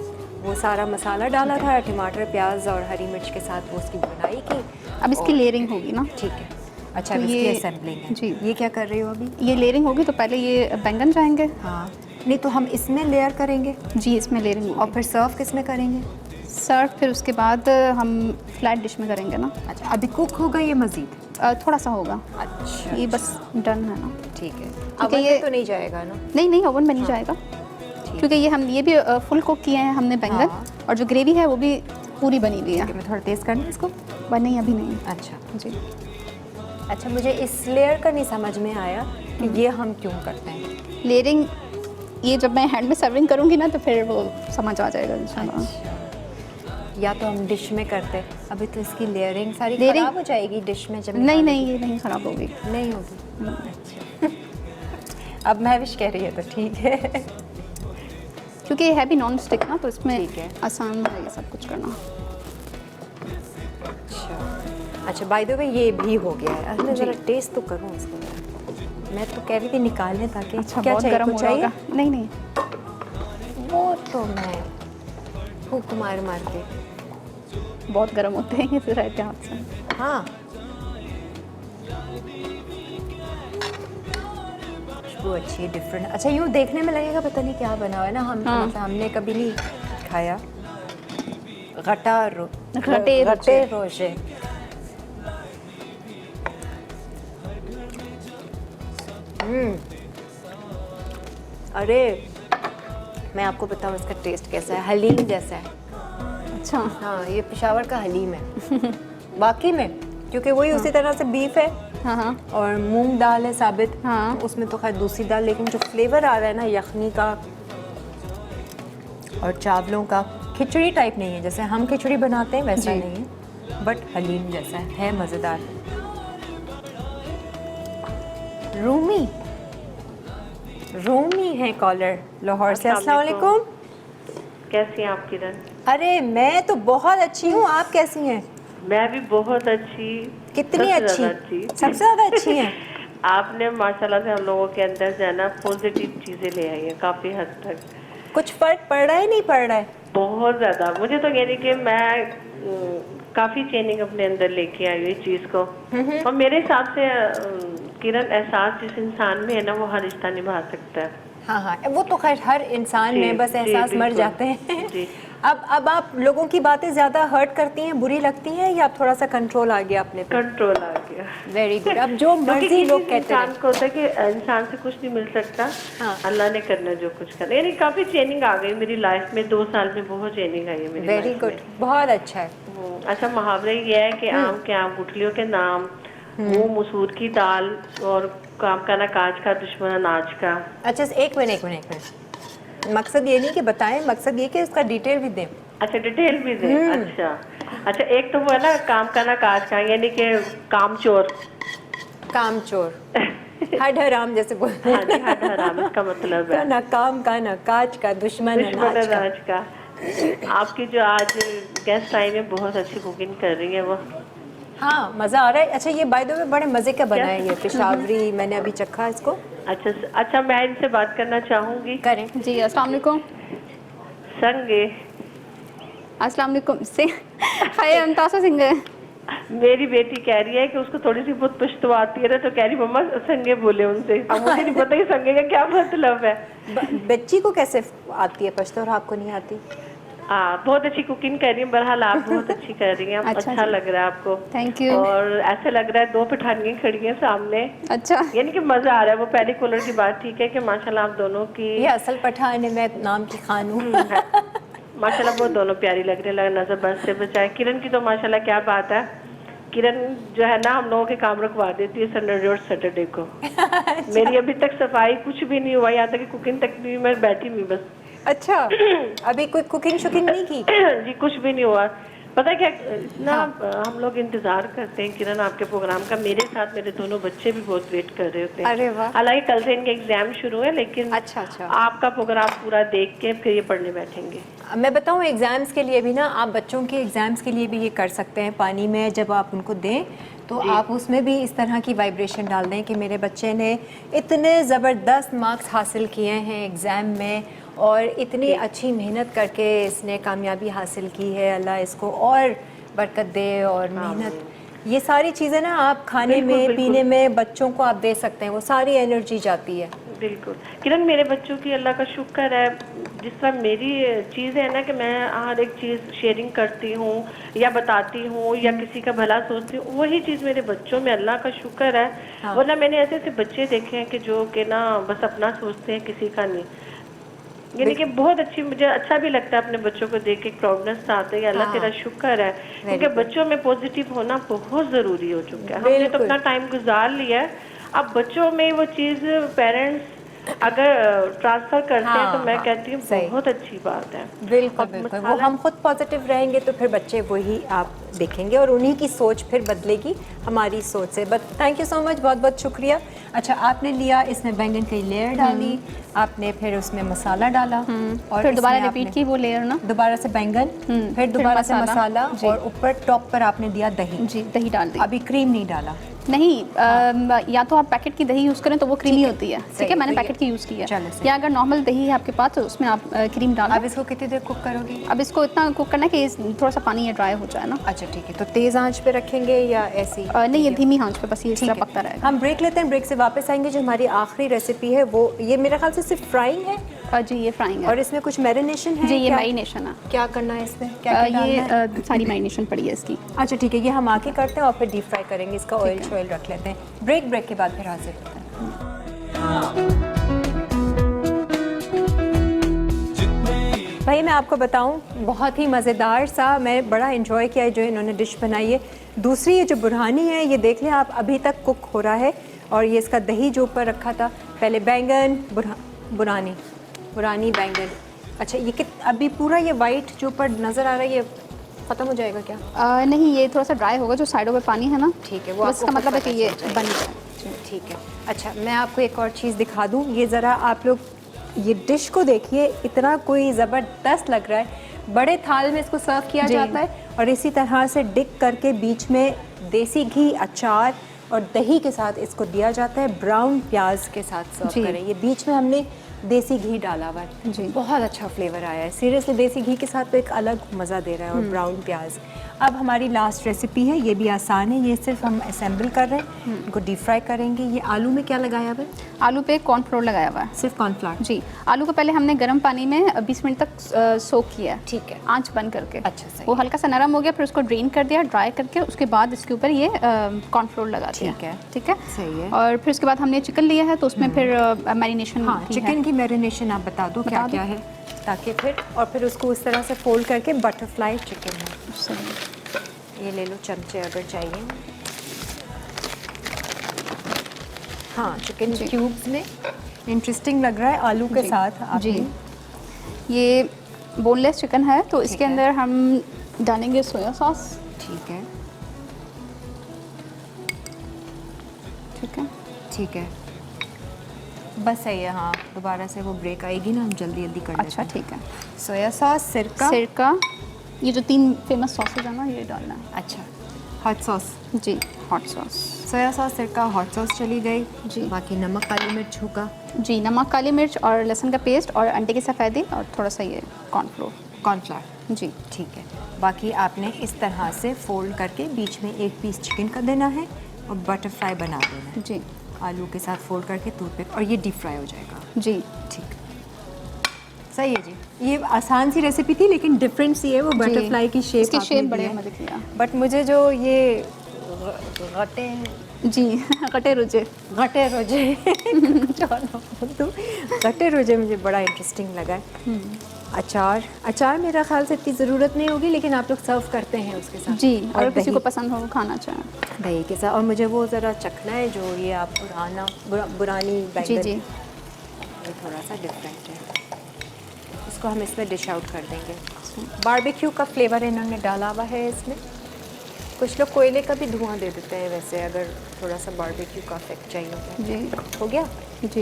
Speaker 1: वो सारा मसाला डाला था, टमाटर प्याज और हरी मिर्च के साथ वो उसकी बुनाई की।
Speaker 2: अब इसकी
Speaker 1: और-
Speaker 2: लेयरिंग होगी ना।
Speaker 1: ठीक है। अच्छा,
Speaker 2: तो
Speaker 1: अब इसकी
Speaker 2: ये-
Speaker 1: असेंबलिंग है।
Speaker 2: जी।
Speaker 1: ये क्या कर रही हो अभी?
Speaker 2: ये लेयरिंग होगी तो पहले ये बैंगन जाएंगे।
Speaker 1: हाँ, नहीं तो हम इसमें लेयर करेंगे
Speaker 2: जी, इसमें लेयरिंग
Speaker 1: और
Speaker 2: होगी।
Speaker 1: फिर सर्व किस में करेंगे?
Speaker 2: सर्व फिर उसके बाद हम फ्लैट डिश में करेंगे ना।
Speaker 1: अच्छा, अभी कुक होगा ये मज़ीद?
Speaker 2: थोड़ा सा होगा।
Speaker 1: अच्छा,
Speaker 2: ये बस डन है ना।
Speaker 1: ठीक है।
Speaker 2: क्योंकि
Speaker 1: अब ये
Speaker 2: ये-
Speaker 1: तो नहीं जाएगा ना?
Speaker 2: नहीं नहीं, ओवन में नहीं जाएगा, क्योंकि ये भी फुल कुक किए हैं हमने बैंगन।
Speaker 1: हाँ।
Speaker 2: और जो ग्रेवी है वो भी पूरी बनी हुई है।
Speaker 1: मैं थोड़ा टेस्ट करना है इसको।
Speaker 2: बनी अभी नहीं।
Speaker 1: अच्छा
Speaker 2: जी,
Speaker 1: अच्छा, मुझे इस लेयर का नहीं समझ में आया कि ये हम क्यों करते हैं।
Speaker 2: लेयरिंग ये जब मैं हैंड में सर्विंग करूँगी ना तो फिर वो समझ आ जाएगा इंशाल्लाह।
Speaker 1: अच्छा, या तो हम डिश में करते, अभी तो इसकी लेयरिंग सारी
Speaker 2: लेयरिंग-
Speaker 1: खराब हो जाएगी डिश में जब
Speaker 2: नहीं
Speaker 1: निकालोगे।
Speaker 2: नहीं, ये नहीं ख़राब होगी।
Speaker 1: नहीं होगी। अच्छा अब महविश कह रही है तो ठीक है।
Speaker 2: क्योंकि ये है भी नॉन स्टिक ना, तो इसमें
Speaker 1: ठीक है।
Speaker 2: आसान है ये सब कुछ करना।
Speaker 1: अच्छा, बाय द वे ये भी हो गया है। अरे मैं ज़रा टेस्ट तो करूँ इसको। मैं तो कह रही थी निकालने ताकि
Speaker 2: अच्छा,
Speaker 1: क्या
Speaker 2: बहुत
Speaker 1: चाहिए,
Speaker 2: गर्म
Speaker 1: कुछ
Speaker 2: हो रहा
Speaker 1: चाहिए?
Speaker 2: होगा। नहीं नहीं,
Speaker 1: वो तो मैं फूक मार मार के
Speaker 2: बहुत गर्म होते हैं ये राइट के हाथ से।
Speaker 1: हाँ, खुशबू अच्छी है, डिफरेंट। अच्छा, यूँ देखने में लगेगा पता नहीं क्या बना हुआ है ना, हमने कभी नहीं खाया। गटे रोशे। अरे मैं आपको बताऊँ इसका टेस्ट कैसा है, हलीम जैसा है।
Speaker 2: अच्छा,
Speaker 1: हाँ, ये पेशावर का हलीम है वाकई में, क्योंकि वही उसी तरह से बीफ है
Speaker 2: हाँ हाँ
Speaker 1: और मूंग दाल है साबित।
Speaker 2: हाँ।
Speaker 1: उसमें तो खैर दूसरी दाल, लेकिन जो फ्लेवर आ रहा है ना यखनी का और चावलों का, खिचड़ी टाइप नहीं है जैसे हम खिचड़ी बनाते हैं वैसा
Speaker 2: जी।
Speaker 1: नहीं है, बट हलीम जैसा है मज़ेदार। रूमी है कॉलर लाहौर से। अस्सलाम वालेकुम।
Speaker 6: कैसी हैं आप किरण?
Speaker 1: अरे मैं तो बहुत अच्छी हूँ, आप कैसी हैं?
Speaker 6: मैं भी बहुत अच्छी।
Speaker 1: कितनी
Speaker 6: सबसे
Speaker 1: अच्छी?
Speaker 6: ज़्यादा अच्छी।
Speaker 1: सबसे ज़्यादा अच्छी हैं।
Speaker 6: आपने माशाल्लाह से हम लोगों के अंदर जो है ना पॉजिटिव चीज़ें ले आई हैं काफ़ी हद तक।
Speaker 1: कुछ फर्क पड़ रहा है नहीं पड़ रहा है?
Speaker 6: बहुत ज़्यादा। मुझे तो यानी कि मैं काफ़ी चेंजिंग अपने अंदर लेके आई हुई चीज़ को। और मेरे हिसाब से किरण, एहसास जिस इंसान में है ना वो हर रिश्ता निभा सकता है।
Speaker 1: हाँ हाँ, वो तो खैर हर इंसान
Speaker 6: जी,
Speaker 1: में बस
Speaker 6: जी,
Speaker 1: एहसास मर
Speaker 6: बिल्कुल।
Speaker 1: जाते हैं।
Speaker 6: जी।
Speaker 1: अब आप लोगों की बातें ज़्यादा हर्ट करती हैं, बुरी लगती हैं, या आप थोड़ा सा कंट्रोल आ गया अपने पे?
Speaker 6: कंट्रोल आ गया।
Speaker 1: Very good. अब जो मर्जी लोग कहते
Speaker 6: इंसान
Speaker 1: हैं।
Speaker 6: को होता है कि इंसान से कुछ नहीं मिल सकता।
Speaker 1: हाँ।
Speaker 6: अल्लाह ने करना जो कुछ करना। यानी काफी चेंजिंग आ गई मेरी लाइफ में, 2 साल में बहुत चेंजिंग आई है मेरी
Speaker 1: वेरी
Speaker 6: लाइफ
Speaker 1: गुड,
Speaker 6: में।
Speaker 1: बहुत अच्छा है।
Speaker 6: अच्छा, मुहावरा ये है कि आम के आम, गुठलियों के नाम, मुंह मसूर की दाल, और काम का ना काज का, दुश्मन अनाज का।
Speaker 1: अच्छा, एक मिनट। मकसद ये नहीं कि बताएं, मकसद ये कि उसका डिटेल भी दें।
Speaker 6: अच्छा, डिटेल भी दे। अच्छा, एक तो वो है ना काम का ना काज का, यानी कि कामचोर।
Speaker 1: कामचोर हड हराम जैसे बोलते
Speaker 6: हाँ जी, हद हराम इसका मतलब है।
Speaker 1: ना काम का ना काज का, दुश्मन
Speaker 6: दुश्मन
Speaker 1: अनाज का।
Speaker 6: अनाज का। आपकी जो आज गेस्ट आई है बहुत अच्छी कुकिंग कर रही है वो।
Speaker 1: हाँ, मज़ा आ रहा है। अच्छा, ये बाय द वे बड़े मज़े का बना है ये पेशावरी, मैंने अभी चखा इसको।
Speaker 6: अच्छा, मैं इनसे बात करना चाहूँगी।
Speaker 1: करें।
Speaker 2: जी। अस्सलाम वालेकुम।
Speaker 6: संगे
Speaker 2: अस्सलाम वालेकुम से हाय, अंतासा सिंह है।
Speaker 6: मेरी बेटी कह रही है कि उसको थोड़ी सी बहुत पश्तो आती है ना, तो कह रही मम्मा संगे बोले उनसे। अब मुझे नहीं पता कि संगे का क्या मतलब है।
Speaker 1: बच्ची को कैसे आती है पश्तो और आपको नहीं आती?
Speaker 6: बहुत अच्छी कुकिंग कर रही है। बहरहाल आप बहुत अच्छी कर रही हैं। अच्छा लग रहा है आपको।
Speaker 2: Thank you.
Speaker 6: और ऐसा लग रहा है 2 पठानियाँ खड़ी हैं सामने।
Speaker 2: अच्छा,
Speaker 6: यानी कि मजा आ रहा है। वो पहले कॉलर की बात ठीक है कि माशाल्लाह आप दोनों की,
Speaker 1: ये असल पठान है, मैं नाम की खान हूँ।
Speaker 6: माशाल्लाह वो दोनों प्यारी लग रही है। नजर बस से बचाए। किरण की तो माशाल्लाह क्या बात है। किरण जो है ना हम लोगों के काम रखवा देती है संडे और सैटरडे को। मेरी अभी तक सफाई कुछ भी नहीं हुआ, यहाँ तक कि कुकिंग तक भी मैं बैठी हुई बस।
Speaker 1: अच्छा, अभी कोई कुकिंग शुकिंग नहीं की?
Speaker 6: जी, कुछ भी नहीं हुआ। पता है क्या, इतना हम लोग इंतजार करते हैं किरण आपके प्रोग्राम का। मेरे साथ मेरे दोनों बच्चे भी बहुत वेट कर रहे होते हैं।
Speaker 1: अरे वाह।
Speaker 6: हालांकि कल से इनके एग्जाम शुरू है, लेकिन
Speaker 1: अच्छा।
Speaker 6: आपका प्रोग्राम पूरा देख के फिर ये पढ़ने बैठेंगे।
Speaker 1: मैं बताऊँ, एग्ज़ाम्स के लिए भी ना, आप बच्चों के एग्ज़ाम्स के लिए भी ये कर सकते हैं। पानी में जब आप उनको दें तो आप उसमें भी इस तरह की वाइब्रेशन डाल दें कि मेरे बच्चे ने इतने ज़बरदस्त मार्क्स हासिल किए हैं एग्ज़ाम में, और इतनी अच्छी मेहनत करके इसने कामयाबी हासिल की है, अल्लाह इसको और बरकत दे और मेहनत। ये सारी चीज़ें ना आप खाने में, पीने में बच्चों को आप दे सकते हैं, वो सारी एनर्जी जाती है।
Speaker 6: बिल्कुल किरण, मेरे बच्चों की अल्लाह का शुक्र है। जिस तरह मेरी चीज़ है ना कि मैं हर एक चीज़ शेयरिंग करती हूँ या बताती हूँ या किसी का भला सोचती हूँ, वही चीज़ मेरे बच्चों में अल्लाह का शुक्र है।
Speaker 1: हाँ।
Speaker 6: वरना मैंने ऐसे ऐसे बच्चे देखे हैं कि जो कि ना बस अपना सोचते हैं, किसी का नहीं। यानी कि बहुत अच्छी, मुझे अच्छा भी लगता है अपने बच्चों को देख के, प्राउडनेस आता है। अल्लाह तेरा शुक्र है, क्योंकि बच्चों में पॉजिटिव होना बहुत ज़रूरी हो चुका है। हमने तो अपना टाइम गुजार लिया है, अब बच्चों में वो चीज़ पेरेंट्स अगर ट्रांसफर करते हैं तो मैं कहती हूँ बहुत अच्छी बात है।
Speaker 1: बिल्कुल, वो हम खुद पॉजिटिव रहेंगे तो फिर बच्चे वही आप देखेंगे और उन्हीं की सोच फिर बदलेगी हमारी सोच से। But thank you so much, बहुत बहुत शुक्रिया। अच्छा, आपने लिया, इसमें बैंगन की लेयर डाली, आपने फिर उसमें मसाला डाला और
Speaker 2: फिर दोबारा रिपीट की वो लेयर ना,
Speaker 1: दोबारा से बैंगन, फिर दोबारा से मसाला,
Speaker 2: जी।
Speaker 1: और ऊपर टॉप पर आपने दिया दही।
Speaker 2: जी, दही डाल दी।
Speaker 1: अभी क्रीम नहीं डाला?
Speaker 2: नहीं, या तो आप पैकेट की दही यूज़ करें तो वो क्रीमी होती है, ठीक है, मैंने
Speaker 1: तो ये-
Speaker 2: पैकेट की यूज़ की है।
Speaker 1: चलो, सही।
Speaker 2: या अगर नॉर्मल दही है आपके पास तो उसमें आप क्रीम डालें।
Speaker 1: अब इसको कितनी देर कुक करोगी?
Speaker 2: अब इसको इतना कुक करना है कि थोड़ा सा पानी ये ड्राई हो जाए ना।
Speaker 1: अच्छा ठीक है, तो तेज़ आंच पे रखेंगे या ऐसी?
Speaker 2: नहीं, ये धीमी आंच पे बस ये इस
Speaker 1: ठीक
Speaker 2: तरह
Speaker 1: है।
Speaker 2: पकता रहेगा।
Speaker 1: हम ब्रेक लेते हैं, ब्रेक से वापस आएंगे। जो हमारी आखिरी रेसिपी है वो ये मेरे ख्याल से सिर्फ फ्राइंग है
Speaker 2: जी ये फ्राइंग है
Speaker 1: और इसमें कुछ मैरिनेशन है?
Speaker 2: जी, ये
Speaker 1: क्या-
Speaker 2: मैरिनेशन है।
Speaker 1: क्या करना है इसमें? क्या क्या डालना है?
Speaker 2: ये सारी मैरिनेशन पड़ी है इसकी।
Speaker 1: अच्छा ठीक है, ये हम आके करते हैं और फिर डीप फ्राई करेंगे। इसका ऑयल शॉयल रख लेते हैं। ब्रेक के बाद फिर हाजिर होते हैं। भाई मैं आपको बताऊं, बहुत ही मज़ेदार सा, मैं बड़ा इंजॉय किया है जो इन्होंने डिश बनाई है। दूसरी ये जो बुरहानी है, ये देख लें आप, अभी तक कुक हो रहा है और ये इसका दही जो ऊपर रखा था, पहले बैंगन, बुरानी बैंगन। अच्छा ये अभी पूरा ये वाइट जो ऊपर नज़र आ रहा है ये ख़त्म हो जाएगा क्या?
Speaker 2: नहीं, ये थोड़ा सा ड्राई होगा, जो साइडों पे पानी है ना,
Speaker 1: ठीक है, वो
Speaker 2: बस इसका
Speaker 1: आपको
Speaker 2: मतलब है
Speaker 1: पता
Speaker 2: कि ये
Speaker 1: चल जाएगा।
Speaker 2: बन गया।
Speaker 1: ठीक है। अच्छा मैं आपको एक और चीज़ दिखा दूँ, ये ज़रा आप लोग ये डिश को देखिए, इतना कोई ज़बरदस्त लग रहा है। बड़े थाल में इसको सर्व किया
Speaker 2: जी।
Speaker 1: जाता है और इसी तरह से डिक करके बीच में देसी घी, अचार और दही के साथ इसको दिया जाता है। ब्राउन प्याज के साथ सर्व
Speaker 2: जी।
Speaker 1: करें। ये बीच में हमने देसी घी डाला हुआ है,
Speaker 2: जी।
Speaker 1: बहुत अच्छा फ्लेवर आया है। सीरियसली देसी घी के साथ तो एक अलग मज़ा दे रहा है। और ब्राउन प्याज। अब हमारी लास्ट रेसिपी है, ये भी आसान है, ये सिर्फ हम असेंबल कर रहे हैं, इनको डीप फ्राई करेंगे। ये आलू में क्या लगाया हुआ है?
Speaker 2: आलू पे कॉर्नफ्लोर लगाया हुआ है।
Speaker 1: सिर्फ कॉर्नफ्लावर?
Speaker 2: जी, आलू को पहले हमने गर्म पानी में 20 मिनट तक सोक किया है,
Speaker 1: ठीक है।
Speaker 2: आंच बंद करके।
Speaker 1: अच्छा, सही
Speaker 2: वो हल्का सा नरम हो गया, फिर उसको ड्रेन कर दिया, ड्राई करके उसके बाद इसके ऊपर ये कॉर्नफ्लोर लगा दिया।
Speaker 1: ठीक है।
Speaker 2: ठीक है,
Speaker 1: सही है।
Speaker 2: और फिर उसके बाद हमने चिकन लिया है तो उसमें फिर मैरिनेशन
Speaker 1: हाँ, चिकन की मैरिनेशन आप बता दो क्या क्या है, ताकि फिर उसको उस तरह से फोल्ड करके बटरफ्लाई चिकन है। ये ले लो चमचे अगर चाहिए। हाँ, चिकन क्यूब्स में इंटरेस्टिंग लग रहा है आलू के साथ
Speaker 2: जी,
Speaker 1: आपने।
Speaker 2: ये बोनलेस चिकन है तो
Speaker 1: ठीक
Speaker 2: इसके
Speaker 1: है।
Speaker 2: अंदर हम डालेंगे सोया सॉस।
Speaker 1: ठीक है,
Speaker 2: ठीक है,
Speaker 1: ठीक है, बस सही है। हाँ, दोबारा से वो ब्रेक आएगी ना, हम जल्दी जल्दी कर लेते
Speaker 2: अच्छा
Speaker 1: हैं।
Speaker 2: ठीक है।
Speaker 1: सोया सॉस, सिरका।
Speaker 2: सिरका, ये जो 3 फेमस सॉसेज है ना, ये डालना है।
Speaker 1: अच्छा, हॉट सॉस।
Speaker 2: जी, हॉट सॉस।
Speaker 1: सोया सॉस, सिरका, हॉट सॉस चली गई
Speaker 2: जी।
Speaker 1: बाकी नमक, काली मिर्च होगा।
Speaker 2: जी, नमक, काली मिर्च और लहसुन का पेस्ट और अंडे की सफ़ेदी और थोड़ा सा ये कॉर्नफ्लोर।
Speaker 1: कॉर्नफ्लावर।
Speaker 2: जी,
Speaker 1: ठीक है। बाकी आपने इस तरह से फोल्ड करके बीच में एक पीस चिकन का देना है और बटरफ्लाई बना देना है
Speaker 2: जी,
Speaker 1: आलू के साथ फोल्ड करके टूथपिक, और ये डीप फ्राई हो जाएगा।
Speaker 2: जी,
Speaker 1: ठीक, सही है जी। ये आसान सी रेसिपी थी लेकिन डिफरेंट सी है। वो बटरफ्लाई की शेप,
Speaker 2: इसकी शेप बड़े मज़े की है।
Speaker 1: बट मुझे जो ये गटे
Speaker 2: जी गटे रुझे।
Speaker 1: गटे रोजे गटे रोजे मुझे बड़ा इंटरेस्टिंग लगा है। अचार मेरा ख्याल से इतनी ज़रूरत नहीं होगी, लेकिन आप लोग सर्व करते हैं उसके साथ।
Speaker 2: जी,
Speaker 1: और
Speaker 2: अगर किसी को
Speaker 1: दही-
Speaker 2: पसंद हो खाना चाहें।
Speaker 1: दही के साथ। और मुझे वो ज़रा चखना है जो ये आप बुरानी
Speaker 2: जी,
Speaker 1: बैंगन,
Speaker 2: जी,
Speaker 1: ये थोड़ा सा डिफरेंट है। इसको हम इसमें डिश आउट कर देंगे। बारबेक्यू का फ्लेवर इन्होंने डाला हुआ है इसमें। कुछ लोग कोयले का भी धुआं दे देते हैं वैसे, अगर थोड़ा सा बारबेक्यू का इफेक्ट चाहिए होता है।
Speaker 2: जी,
Speaker 1: हो गया,
Speaker 2: जी,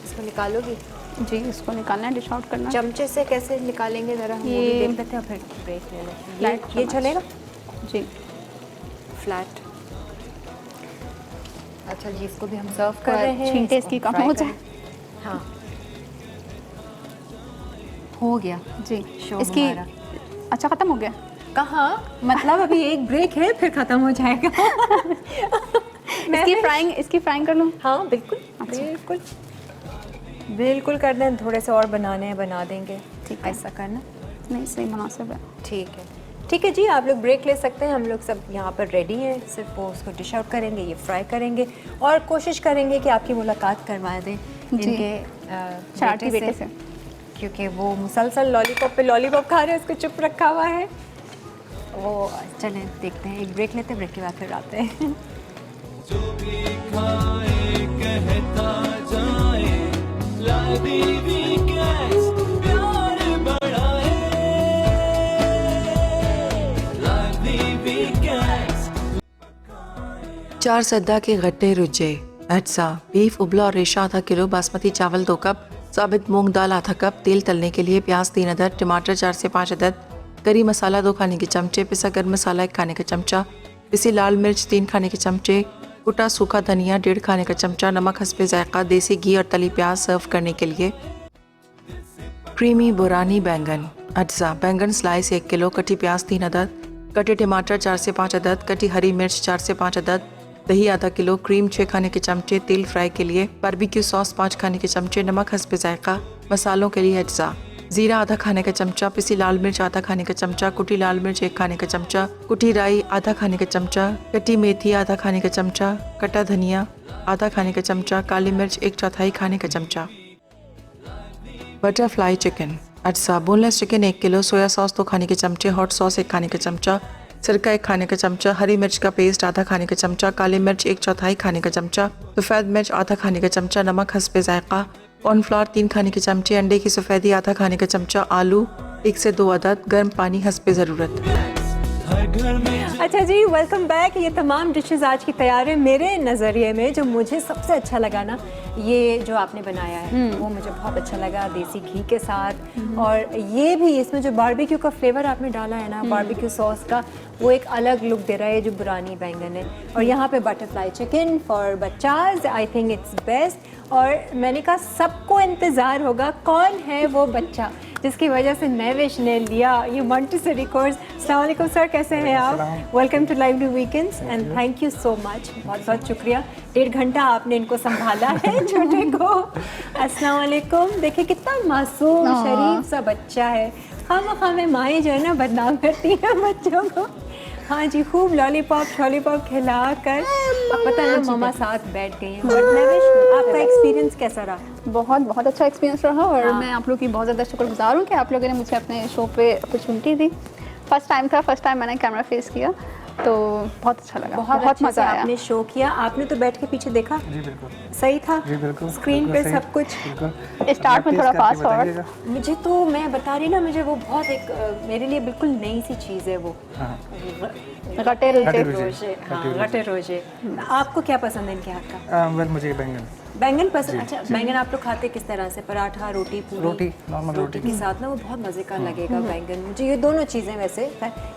Speaker 1: इसको निकालोगी?
Speaker 2: जी, इसको निकालना है, डिश आउट करना है।
Speaker 1: चमचे से कैसे निकालेंगे ज़रा हम वो भी
Speaker 2: ये-
Speaker 1: देख लेते हैं, फिर ब्रेक ले लेते हैं।
Speaker 2: फ्लैट
Speaker 1: ये
Speaker 2: चम्मच।
Speaker 1: चलेगा?
Speaker 2: जी,
Speaker 1: फ्लैट। अच्छा जी, इसको भी हम सर्व कर
Speaker 2: और
Speaker 1: रहे हैं।
Speaker 2: छींटे
Speaker 1: इसको
Speaker 2: इसकी
Speaker 1: हम
Speaker 2: कम
Speaker 1: fry
Speaker 2: हो
Speaker 1: करें। हाँ, हो गया
Speaker 2: जी,
Speaker 1: शो
Speaker 2: इसकी
Speaker 1: हमारा।
Speaker 2: अच्छा ख़त्म हो गया।
Speaker 1: कहाँ, मतलब अभी एक ब्रेक है फिर ख़त्म हो जाएगा।
Speaker 2: इसकी फ्राइंग कर लूँ।
Speaker 1: हाँ बिल्कुल, बिल्कुल बिल्कुल कर दें। थोड़े से और बनाने हैं, बना देंगे।
Speaker 2: ठीक है।
Speaker 1: ऐसा करना।
Speaker 2: नहीं, सही मुनासिब है।
Speaker 1: ठीक है, ठीक है जी, आप लोग ब्रेक ले सकते हैं। हम लोग सब यहाँ पर रेडी हैं, सिर्फ वो उसको डिश आउट करेंगे, ये फ्राई करेंगे और कोशिश करेंगे कि आपकी मुलाकात करवा दें
Speaker 2: जी।
Speaker 1: इनके
Speaker 2: शरारती बेटे से।
Speaker 1: क्योंकि वो मुसलसल लॉलीपॉप पे लॉलीपॉप खा रहे हैं, उसको चुप रखा हुआ है वो। चलें देखते हैं, एक ब्रेक लेते हैं, ब्रेक के बाद फिर आते हैं।
Speaker 3: जो भी खाए कहता जाए ला देवी गैस प्यार बढ़ाए ला देवी गैस।
Speaker 7: 4 सद्दा के गट्टे रुज्जे, अज्जा, बीफ उबला और रेशा आधा किलो, बासमती चावल 2 कप, साबित मूंग दाल आधा कप, तेल तलने के लिए प्याज 3 अदद, टमाटर 4 से 5 अदद, करी मसाला 2 खाने के चमचे, पिसा गर्म मसाला 1 खाने का चमचा, पिसी लाल मिर्च 3 खाने के चमचे, कुटा सूखा धनिया 1.5 खाने का चमचा, नमक हस्बे जायका, देसी घी और तली प्याज सर्व करने के लिए। क्रीमी बुरानी बैंगन अज्जा, बैंगन स्लाइस 1 किलो, कटी प्याज 3 अदद, कटे टमाटर 4 से 5 अदद, कटी हरी मिर्च 4 से 5 अदद, दही आधा किलो, क्रीम 6 खाने के चमचे, तेल फ्राई के लिए, बारबेक्यू सॉस 5 खाने के चमचे, नमक हस्बे जायका, मसालों के लिए अज्जा, जीरा आधा खाने का चमचा, पिसी लाल मिर्च आधा खाने का चमचा, कुटी लाल मिर्च 1 खाने का चमचा, कुटी राई आधा खाने का चमचा, कटी मेथी आधा खाने का चमचा, कटा धनिया आधा खाने का चमचा, काली मिर्च 1/4 खाने का चमचा। बटरफ्लाई चिकन अज्जा, boneless chicken 1 kilo, soya sauce 2 खाने के चमचे, हॉट सॉस 1 खाने का चमचा, सिरका 1 खाने का चमचा, हरी मिर्च का पेस्ट आधा खाने का चमचा, काली मिर्च 1/4 खाने का चमचा, सफ़ेद मिर्च आधा खाने का चमचा, नमक हस्बे जायका, कॉर्नफ्लावर 3 खाने के चमचे, अंडे की सफ़ेदी आधा खाने का चमचा, आलू 1 से 2 अदद, गर्म पानी हस्बे ज़रूरत।
Speaker 3: हर घर में
Speaker 1: अच्छा जी, वेलकम बैक। ये तमाम डिशेस आज की तैयार है। मेरे नज़रिए में जो मुझे सबसे अच्छा लगा ना, ये जो आपने बनाया है वो मुझे बहुत अच्छा लगा, देसी घी के साथ। और ये भी इसमें जो बारबेक्यू का फ्लेवर आपने डाला है ना, बारबेक्यू सॉस का, वो एक अलग लुक दे रहा है, जो बुरानी बैंगन है। और यहाँ पे बटरफ्लाई चिकन फॉर बच्चाज, आई थिंक इट्स बेस्ट। और मैंने कहा सबको इंतज़ार होगा कौन है वो बच्चा जिसकी वजह से नैविश ने लिया ये मॉन्टेसरी कोर्स। अस्सलाम वालेकुम सर, कैसे हैं आप? Welcome to live new weekends and thank you so much, बहुत बहुत शुक्रिया। 1.5 घंटा आपने इनको संभाला है छोटे को। अस्सलाम वालेकुम। देखिए कितना मासूम शरीफ सा बच्चा है। खामा माएँ जो है ना बदनाम करती हैं बच्चों को। हाँ जी, खूब लॉलीपॉप शॉलीपॉप खिला कर, अब पता है मम्मा साथ बैठ गई हैं। बट नैविश, आपका एक्सपीरियंस कैसा रहा?
Speaker 2: बहुत बहुत अच्छा एक्सपीरियंस रहा और मैं आप लोग की बहुत ज़्यादा शुक्रगुजार हूँ कि आप लोगों ने मुझे अपने शो पे अपॉर्चुनिटी दी। फर्स्ट टाइम मैंने कैमरा फेस किया, तो बहुत अच्छा लगा, बहुत मज़ा आया।
Speaker 1: आपने शो किया, आपने तो बैठ के पीछे देखा?
Speaker 8: जी बिल्कुल
Speaker 1: सही था?
Speaker 8: जी बिल्कुल,
Speaker 1: स्क्रीन पे
Speaker 8: सही,
Speaker 1: सब कुछ
Speaker 8: बिल्कुल।
Speaker 2: स्टार्ट में थोड़ा फास्ट और
Speaker 1: मुझे तो, मैं बता रही ना, मुझे वो बहुत एक मेरे लिए बिल्कुल नई सी चीज़ है वो।
Speaker 8: हाँ।
Speaker 2: गटे रुचे।
Speaker 1: रोजे, हाँ, गटे रोजे। आपको क्या पसंद है इनके हाथ का?
Speaker 8: वेल मुझे
Speaker 1: बैंगन पसंद। अच्छा, बैंगन आप लोग खाते किस तरह से? पराठा, रोटी, पूरी?
Speaker 8: रोटी, नॉर्मल रोटी
Speaker 1: के साथ ना वो बहुत मज़े का लगेगा बैंगन। मुझे ये दोनों चीज़ें वैसे,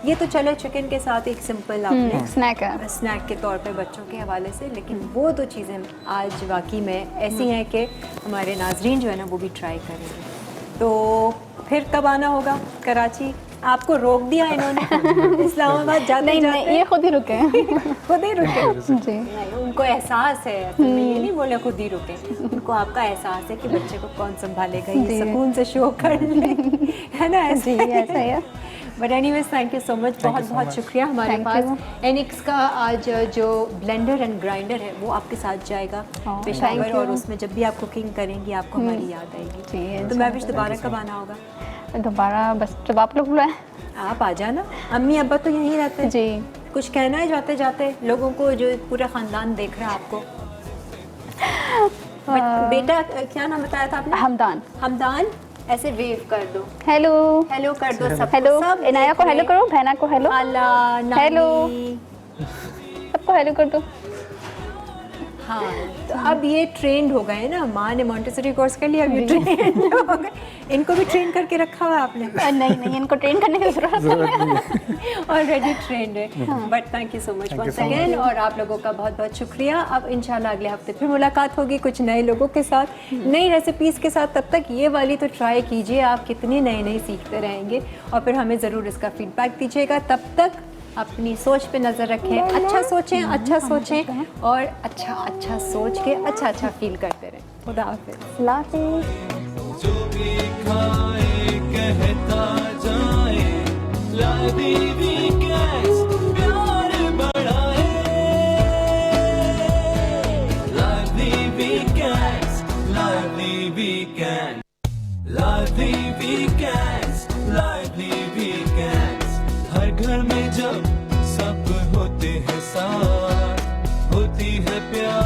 Speaker 1: ये तो चलो चिकन के साथ एक सिंपल आपने
Speaker 2: स्नैक है,
Speaker 1: स्नैक के तौर पे बच्चों के हवाले से, लेकिन वो दो चीज़ें आज वाकई में ऐसी हैं कि हमारे नाजरीन जो है ना वो भी ट्राई करेंगे। तो फिर कब आना होगा कराची? आपको रोक दिया इन्होंने इस्लामाबाद जाते
Speaker 2: नहीं
Speaker 1: जाते?
Speaker 2: नहीं, ये खुद ही रुके हैं।
Speaker 1: खुद ही रुके
Speaker 2: जी,
Speaker 1: नहीं, उनको एहसास है, असल में ये नहीं बोले खुद ही रुके, उनको आपका एहसास है कि बच्चे को कौन संभालेगा, ये सुकून से शो कर ले, है ना?
Speaker 2: जी ऐसा ही है।
Speaker 1: But anyways thank you so much, बहुत बहुत शुक्रिया। हमारे
Speaker 2: Thank
Speaker 1: पास
Speaker 2: you.
Speaker 1: एनिक्स का आज जो ब्लेंडर एंड ग्राइंडर है वो आपके साथ जाएगा पेशावर,
Speaker 2: thank you.
Speaker 1: और उसमें जब भी आप कुकिंग करेंगी आपको हमारी याद आएगी।
Speaker 2: जी,
Speaker 1: तो मैं भी दोबारा कब आना होगा?
Speaker 2: दोबारा बस जब आप लोग बुलाएं।
Speaker 1: आप आ जाना, अम्मी अब्बा तो यहीं रहते हैं।
Speaker 2: जी,
Speaker 1: कुछ कहना है जाते जाते लोगों को, जो पूरा खानदान देख रहा है आपको? बेटा क्या नाम बताया था आपने?
Speaker 2: हमदान।
Speaker 1: हमदान, ऐसे वेव कर दो,
Speaker 2: हेलो
Speaker 1: हेलो कर दो सब।
Speaker 2: हेलो, इनाया को हेलो करो, बहना को हेलो,
Speaker 1: अल्लाह नानी।
Speaker 2: हेलो। सबको हेलो कर दो।
Speaker 1: हाँ, तो अब ये ट्रेंड हो गए ना, माँ ने मॉन्टेसरी कोर्स कर लिया, अब ये ट्रेंड हो गए। इनको भी ट्रेन करके रखा हुआ है आपने?
Speaker 2: नहीं नहीं, इनको ट्रेन करने की जरूरत नहीं।
Speaker 1: ऑलरेडी ट्रेंड है। But thank you so much once again, और आप लोगों का बहुत बहुत शुक्रिया। अब इंशाल्लाह अगले हफ्ते फिर मुलाकात होगी कुछ नए लोगों के साथ, नई रेसिपीज़ के साथ। तब तक ये वाली तो ट्राई कीजिए, आप कितनी नई नई सीखते रहेंगे, और फिर हमें ज़रूर इसका फीडबैक दीजिएगा। तब तक अपनी सोच पे नज़र रखें, अच्छा सोचें और अच्छा सोच के अच्छा फील करते रहें। खुदा हाफिज़।
Speaker 3: जो भी खाए कहता जाए, लादी वीकेंड्स प्यार बढ़ाए, लादी वीकेंड्स, लादी वीकेंड, लादी वीकेंड्स, लादी वीकेंड्स। हर घर में जब सब होते हैं साथ, होती है प्यार